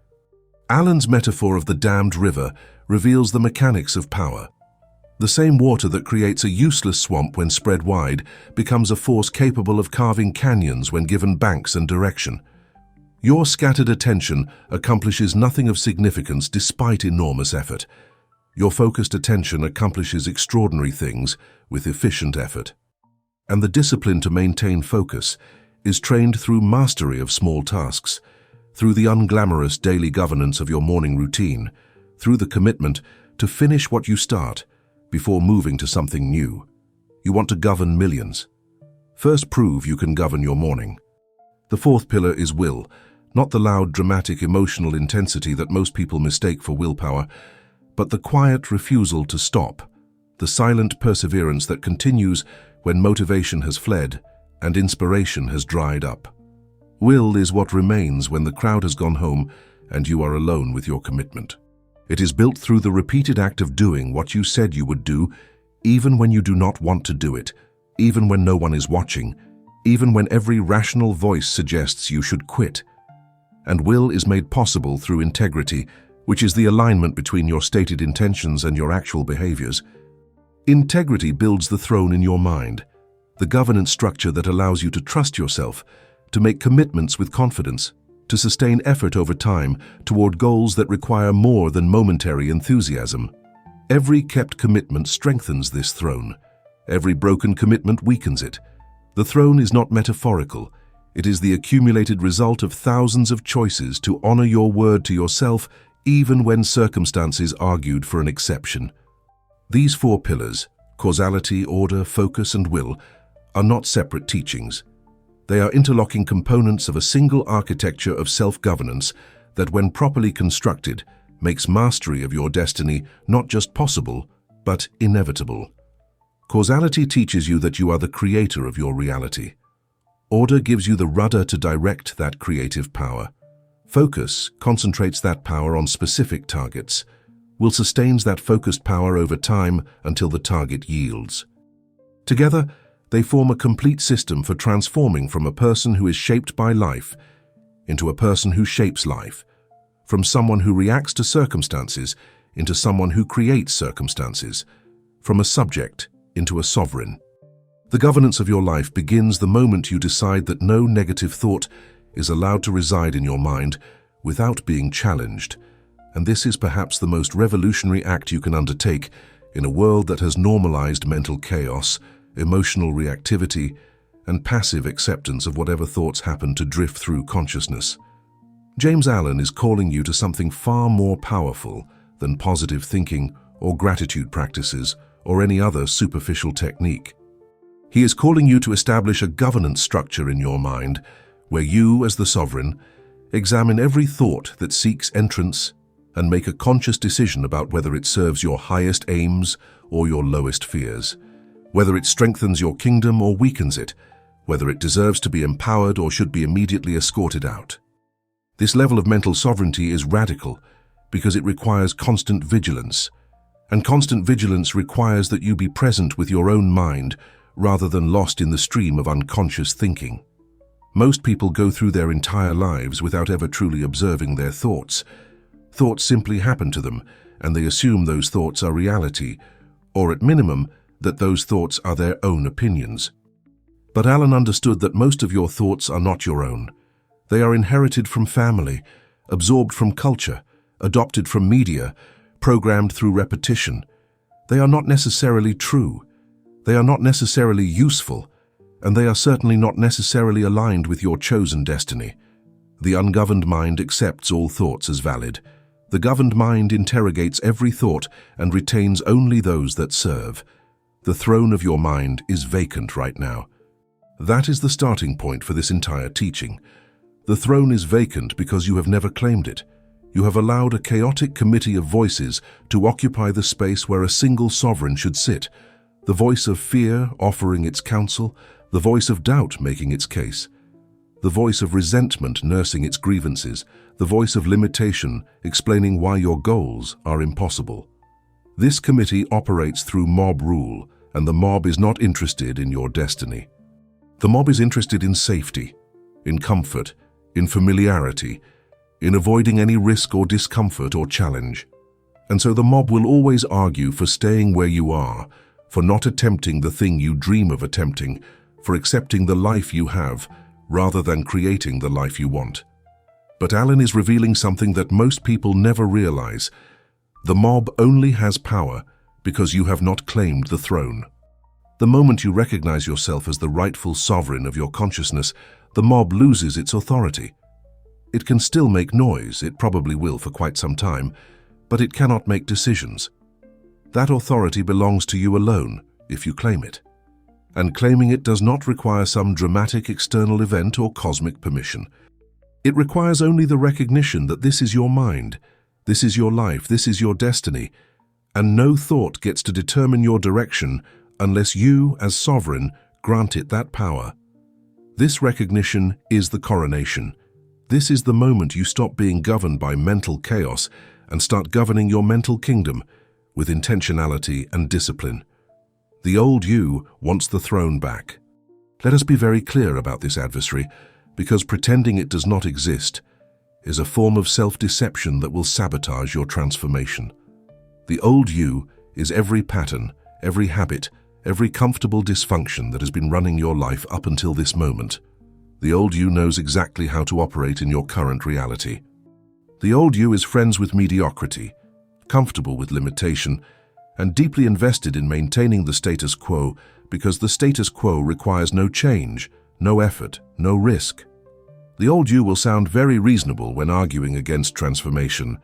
Allen's metaphor of the dammed river reveals the mechanics of power. The same water that creates a useless swamp when spread wide becomes a force capable of carving canyons when given banks and direction. Your scattered attention accomplishes nothing of significance despite enormous effort. Your focused attention accomplishes extraordinary things with efficient effort. And the discipline to maintain focus is trained through mastery of small tasks, through the unglamorous daily governance of your morning routine, through the commitment to finish what you start before moving to something new. You want to govern millions. First, prove you can govern your morning. The fourth pillar is will, not the loud, dramatic, emotional intensity that most people mistake for willpower, but the quiet refusal to stop, the silent perseverance that continues when motivation has fled and inspiration has dried up. Will is what remains when the crowd has gone home and you are alone with your commitment. It is built through the repeated act of doing what you said you would do, even when you do not want to do it, even when no one is watching, even when every rational voice suggests you should quit. And will is made possible through integrity, which is the alignment between your stated intentions and your actual behaviors. Integrity builds the throne in your mind, the governance structure that allows you to trust yourself, to make commitments with confidence, to sustain effort over time toward goals that require more than momentary enthusiasm. Every kept commitment strengthens this throne. Every broken commitment weakens it. The throne is not metaphorical. It is the accumulated result of thousands of choices to honor your word to yourself, even when circumstances argued for an exception. These four pillars, causality, order, focus, and will, are not separate teachings. They are interlocking components of a single architecture of self-governance that, when properly constructed, makes mastery of your destiny not just possible, but inevitable. Causality teaches you that you are the creator of your reality. Order gives you the rudder to direct that creative power. Focus concentrates that power on specific targets. Will sustains that focused power over time until the target yields. Together, they form a complete system for transforming from a person who is shaped by life into a person who shapes life, from someone who reacts to circumstances into someone who creates circumstances, from a subject into a sovereign. The governance of your life begins the moment you decide that no negative thought is allowed to reside in your mind without being challenged, and this is perhaps the most revolutionary act you can undertake in a world that has normalized mental chaos, emotional reactivity, and passive acceptance of whatever thoughts happen to drift through consciousness. James Allen is calling you to something far more powerful than positive thinking or gratitude practices or any other superficial technique. He is calling you to establish a governance structure in your mind where you, as the sovereign, examine every thought that seeks entrance and make a conscious decision about whether it serves your highest aims or your lowest fears, whether it strengthens your kingdom or weakens it, whether it deserves to be empowered or should be immediately escorted out. This level of mental sovereignty is radical because it requires constant vigilance, and constant vigilance requires that you be present with your own mind rather than lost in the stream of unconscious thinking. Most people go through their entire lives without ever truly observing their thoughts. Thoughts simply happen to them, and they assume those thoughts are reality, or at minimum, that those thoughts are their own opinions. But Allen understood that most of your thoughts are not your own. They are inherited from family, absorbed from culture, adopted from media, programmed through repetition. They are not necessarily true. They are not necessarily useful, and they are certainly not necessarily aligned with your chosen destiny. The ungoverned mind accepts all thoughts as valid. The governed mind interrogates every thought and retains only those that serve. The throne of your mind is vacant right now. That is the starting point for this entire teaching. The throne is vacant because you have never claimed it. You have allowed a chaotic committee of voices to occupy the space where a single sovereign should sit. The voice of fear offering its counsel, the voice of doubt making its case, the voice of resentment nursing its grievances, the voice of limitation explaining why your goals are impossible. This committee operates through mob rule, and the mob is not interested in your destiny. The mob is interested in safety, in comfort, in familiarity, in avoiding any risk or discomfort or challenge. And so the mob will always argue for staying where you are, for not attempting the thing you dream of attempting, for accepting the life you have, rather than creating the life you want. But Allen is revealing something that most people never realize. The mob only has power because you have not claimed the throne. The moment you recognize yourself as the rightful sovereign of your consciousness, the mob loses its authority. It can still make noise, it probably will for quite some time, but it cannot make decisions. That authority belongs to you alone, if you claim it. And claiming it does not require some dramatic external event or cosmic permission. It requires only the recognition that this is your mind, this is your life, this is your destiny, and no thought gets to determine your direction unless you, as sovereign, grant it that power. This recognition is the coronation. This is the moment you stop being governed by mental chaos and start governing your mental kingdom with intentionality and discipline. The old you wants the throne back. Let us be very clear about this adversary, because pretending it does not exist is a form of self-deception that will sabotage your transformation. The old you is every pattern, every habit, every comfortable dysfunction that has been running your life up until this moment. The old you knows exactly how to operate in your current reality. The old you is friends with mediocrity, comfortable with limitation, and deeply invested in maintaining the status quo because the status quo requires no change, no effort, no risk. The old you will sound very reasonable when arguing against transformation.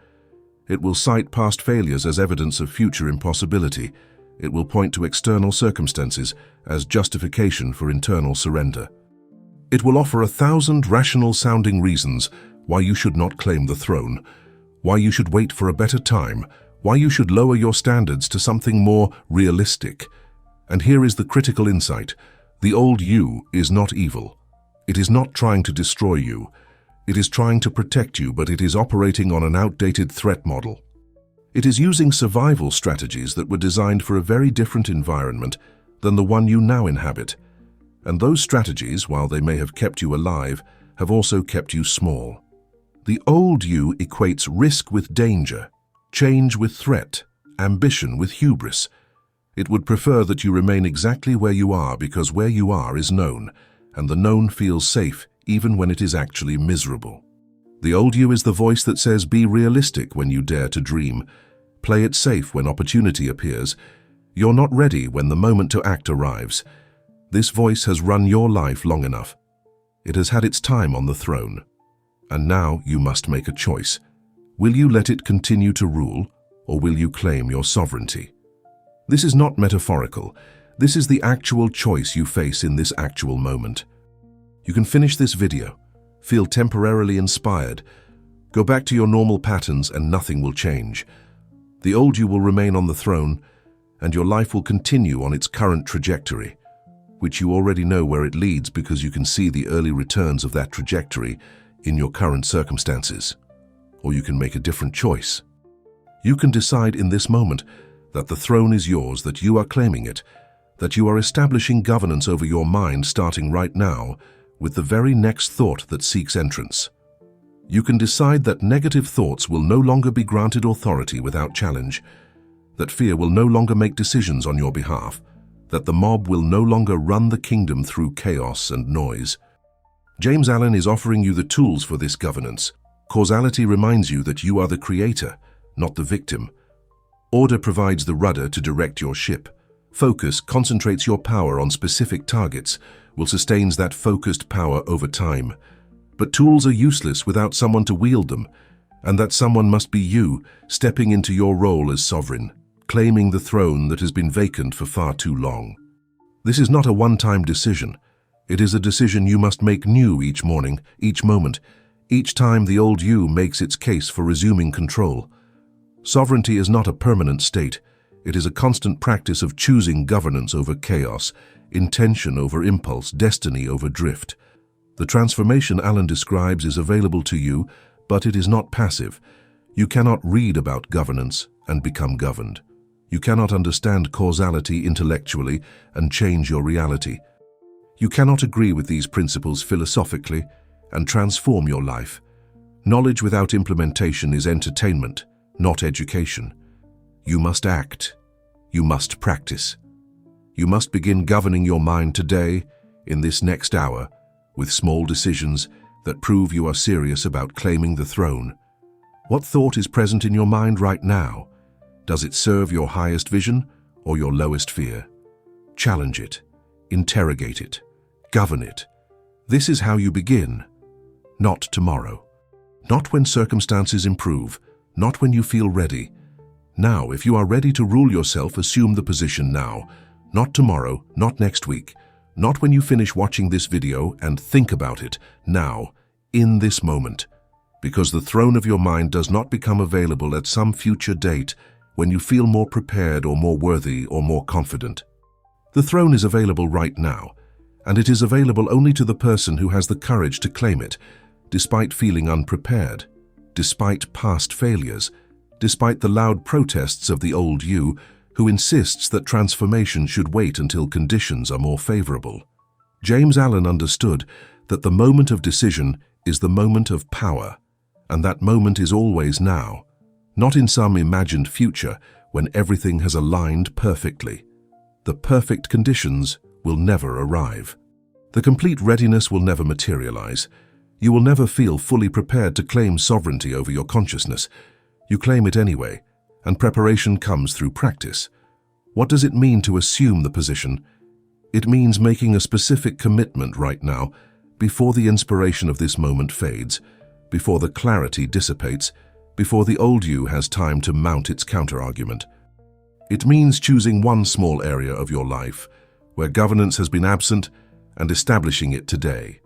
It will cite past failures as evidence of future impossibility. It will point to external circumstances as justification for internal surrender. It will offer 1,000 rational-sounding reasons why you should not claim the throne, why you should wait for a better time, why you should lower your standards to something more realistic. And here is the critical insight. The old you is not evil. It is not trying to destroy you. It is trying to protect you, but it is operating on an outdated threat model. It is using survival strategies that were designed for a very different environment than the one you now inhabit. And those strategies, while they may have kept you alive, have also kept you small. The old you equates risk with danger, change with threat, ambition with hubris. It would prefer that you remain exactly where you are because where you are is known, and the known feels safe even when it is actually miserable. The old you is the voice that says be realistic when you dare to dream. Play it safe when opportunity appears. You're not ready when the moment to act arrives. This voice has run your life long enough. It has had its time on the throne. And now you must make a choice. Will you let it continue to rule, or will you claim your sovereignty? This is not metaphorical. This is the actual choice you face in this actual moment. You can finish this video, feel temporarily inspired, go back to your normal patterns and nothing will change. The old you will remain on the throne, and your life will continue on its current trajectory, which you already know where it leads because you can see the early returns of that trajectory in your current circumstances. Or you can make a different choice. You can decide in this moment that the throne is yours, that you are claiming it, that you are establishing governance over your mind starting right now with the very next thought that seeks entrance. You can decide that negative thoughts will no longer be granted authority without challenge, that fear will no longer make decisions on your behalf, that the mob will no longer run the kingdom through chaos and noise. James Allen is offering you the tools for this governance. Causality reminds you that you are the creator, not the victim. Order provides the rudder to direct your ship. Focus concentrates your power on specific targets, will sustains that focused power over time. But tools are useless without someone to wield them, and that someone must be you, stepping into your role as sovereign, claiming the throne that has been vacant for far too long. This is not a one-time decision. It is a decision you must make new each morning, each moment, each time the old you makes its case for resuming control. Sovereignty is not a permanent state. It is a constant practice of choosing governance over chaos, intention over impulse, destiny over drift. The transformation Allen describes is available to you, but it is not passive. You cannot read about governance and become governed. You cannot understand causality intellectually and change your reality. You cannot agree with these principles philosophically and transform your life. Knowledge without implementation is entertainment, not education. You must act. You must practice. You must begin governing your mind today, in this next hour, with small decisions that prove you are serious about claiming the throne. What thought is present in your mind right now? Does it serve your highest vision or your lowest fear? Challenge it, interrogate it, govern it. This is how you begin. Not tomorrow. Not when circumstances improve, not when you feel ready. Now, if you are ready to rule yourself, assume the position now. Not tomorrow, not next week. Not when you finish watching this video and think about it. Now, in this moment. Because the throne of your mind does not become available at some future date when you feel more prepared or more worthy or more confident. The throne is available right now, and it is available only to the person who has the courage to claim it, despite feeling unprepared, despite past failures, despite the loud protests of the old you who insists that transformation should wait until conditions are more favorable. James Allen understood that the moment of decision is the moment of power, and that moment is always now, not in some imagined future when everything has aligned perfectly. The perfect conditions will never arrive. The complete readiness will never materialize. You will never feel fully prepared to claim sovereignty over your consciousness. You claim it anyway, and preparation comes through practice. What does it mean to assume the position? It means making a specific commitment right now, before the inspiration of this moment fades, before the clarity dissipates, before the old you has time to mount its counter-argument. It means choosing one small area of your life where governance has been absent and establishing it today.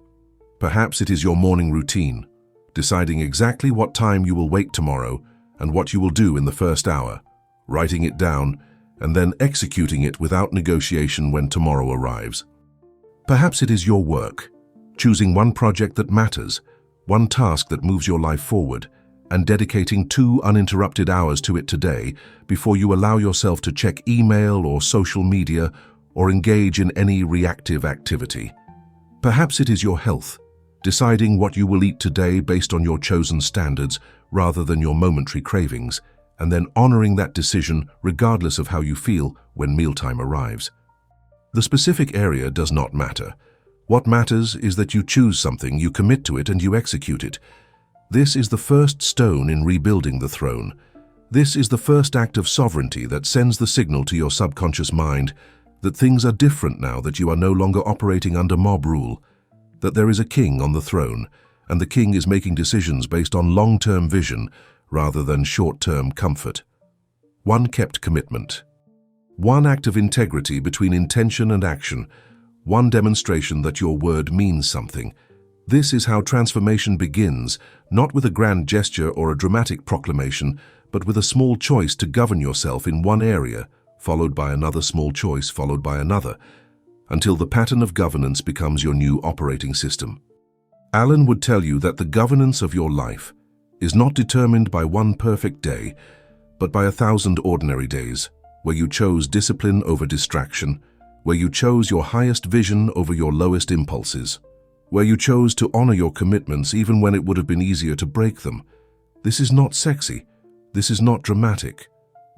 Perhaps it is your morning routine, deciding exactly what time you will wake tomorrow and what you will do in the first hour, writing it down, and then executing it without negotiation when tomorrow arrives. Perhaps it is your work, choosing one project that matters, one task that moves your life forward, and dedicating 2 uninterrupted hours to it today before you allow yourself to check email or social media or engage in any reactive activity. Perhaps it is your health, deciding what you will eat today based on your chosen standards rather than your momentary cravings, and then honoring that decision regardless of how you feel when mealtime arrives. The specific area does not matter. What matters is that you choose something, you commit to it, and you execute it. This is the first stone in rebuilding the throne. This is the first act of sovereignty that sends the signal to your subconscious mind that things are different now, that you are no longer operating under mob rule, that there is a king on the throne, and the king is making decisions based on long-term vision rather than short-term comfort. One kept commitment. One act of integrity between intention and action. One demonstration that your word means something. This is how transformation begins, not with a grand gesture or a dramatic proclamation, but with a small choice to govern yourself in one area, followed by another small choice, followed by another, until the pattern of governance becomes your new operating system. Allen would tell you that the governance of your life is not determined by one perfect day, but by 1,000 ordinary days, where you chose discipline over distraction, where you chose your highest vision over your lowest impulses, where you chose to honor your commitments even when it would have been easier to break them. This is not sexy. This is not dramatic.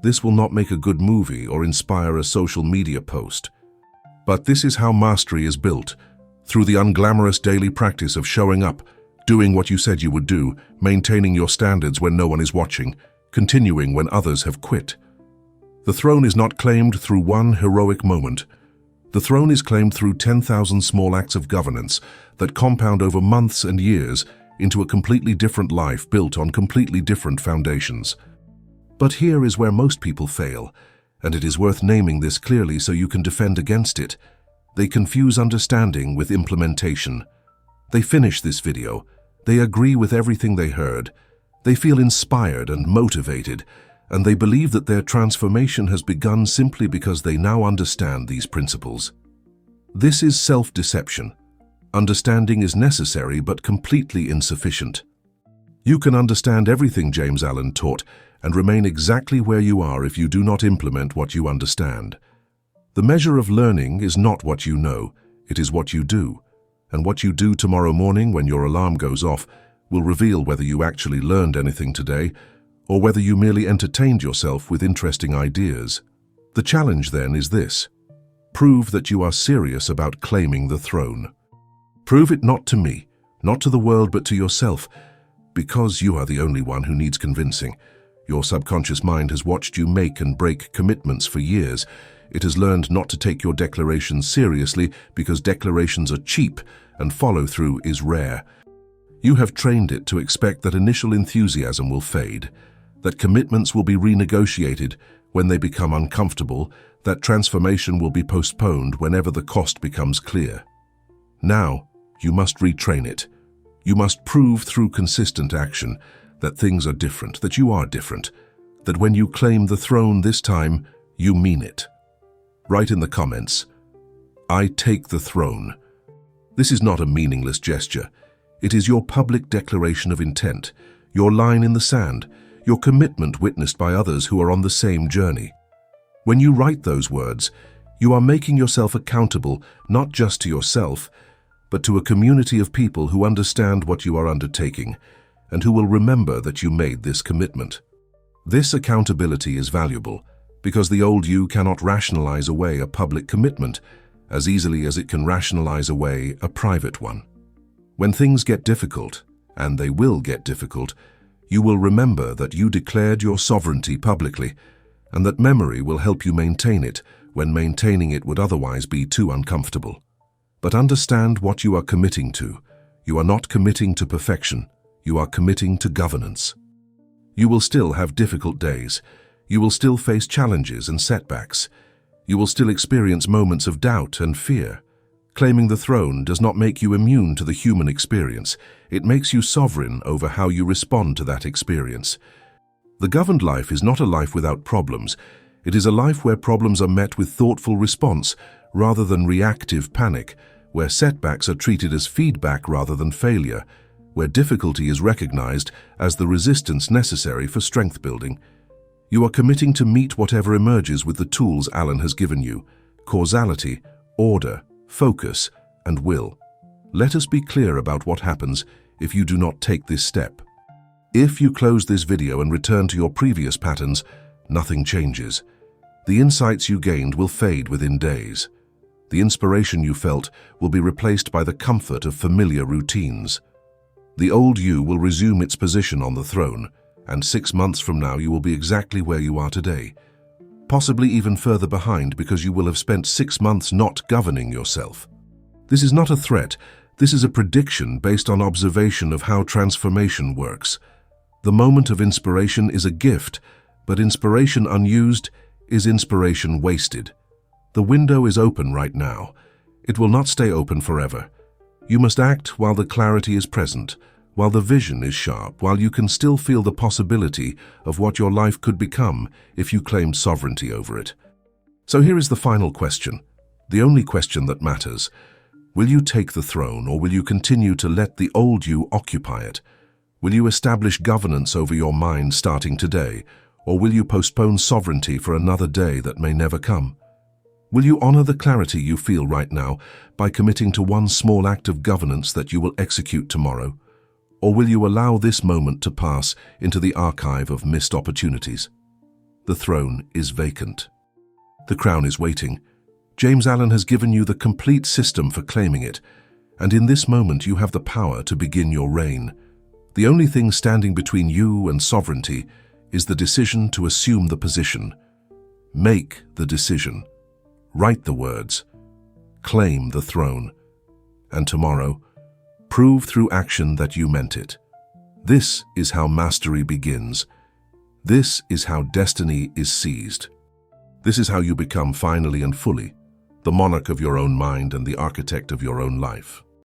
This will not make a good movie or inspire a social media post. But this is how mastery is built, through the unglamorous daily practice of showing up, doing what you said you would do, maintaining your standards when no one is watching, continuing when others have quit. The throne is not claimed through one heroic moment. The throne is claimed through 10,000 small acts of governance that compound over months and years into a completely different life built on completely different foundations. But here is where most people fail, and it is worth naming this clearly so you can defend against it. They confuse understanding with implementation. They finish this video. They agree with everything they heard. They feel inspired and motivated, and they believe that their transformation has begun simply because they now understand these principles. This is self-deception. Understanding is necessary but completely insufficient. You can understand everything James Allen taught and remain exactly where you are if you do not implement what you understand. The measure of learning is not what you know, it is what you do. And what you do tomorrow morning when your alarm goes off will reveal whether you actually learned anything today or whether you merely entertained yourself with interesting ideas. The challenge then is this: prove that you are serious about claiming the throne. Prove it not to me, not to the world, but to yourself, because you are the only one who needs convincing. Your subconscious mind has watched you make and break commitments for years. It has learned not to take your declarations seriously because declarations are cheap and follow-through is rare. You have trained it to expect that initial enthusiasm will fade, that commitments will be renegotiated when they become uncomfortable, that transformation will be postponed whenever the cost becomes clear. Now, you must retrain it. You must prove through consistent action that things are different, that you are different, that when you claim the throne this time, you mean it. Write in the comments, "I take the throne." This is not a meaningless gesture. It is your public declaration of intent, your line in the sand, your commitment witnessed by others who are on the same journey. When you write those words, you are making yourself accountable not just to yourself, but to a community of people who understand what you are undertaking and who will remember that you made this commitment. This accountability is valuable because the old you cannot rationalize away a public commitment as easily as it can rationalize away a private one. When things get difficult, and they will get difficult, you will remember that you declared your sovereignty publicly, and that memory will help you maintain it when maintaining it would otherwise be too uncomfortable. But understand what you are committing to. You are not committing to perfection. You are committing to governance. You will still have difficult days. You will still face challenges and setbacks. You will still experience moments of doubt and fear. Claiming the throne does not make you immune to the human experience. It makes you sovereign over how you respond to that experience. The governed life is not a life without problems. It is a life where problems are met with thoughtful response rather than reactive panic, where setbacks are treated as feedback rather than failure, where difficulty is recognized as the resistance necessary for strength building. You are committing to meet whatever emerges with the tools Alan has given you: causality, order, focus, and will. Let us be clear about what happens if you do not take this step. If you close this video and return to your previous patterns, nothing changes. The insights you gained will fade within days. The inspiration you felt will be replaced by the comfort of familiar routines. The old you will resume its position on the throne, and 6 months from now you will be exactly where you are today. Possibly even further behind because you will have spent 6 months not governing yourself. This is not a threat. This is a prediction based on observation of how transformation works. The moment of inspiration is a gift, but inspiration unused is inspiration wasted. The window is open right now. It will not stay open forever. You must act while the clarity is present, while the vision is sharp, while you can still feel the possibility of what your life could become if you claimed sovereignty over it. So here is the final question, the only question that matters. Will you take the throne, or will you continue to let the old you occupy it? Will you establish governance over your mind starting today, or will you postpone sovereignty for another day that may never come? Will you honor the clarity you feel right now by committing to one small act of governance that you will execute tomorrow? Or will you allow this moment to pass into the archive of missed opportunities? The throne is vacant. The crown is waiting. James Allen has given you the complete system for claiming it, and in this moment you have the power to begin your reign. The only thing standing between you and sovereignty is the decision to assume the position. Make the decision. Write the words. Claim the throne. And tomorrow, prove through action that you meant it. This is how mastery begins. This is how destiny is seized. This is how you become finally and fully the monarch of your own mind and the architect of your own life.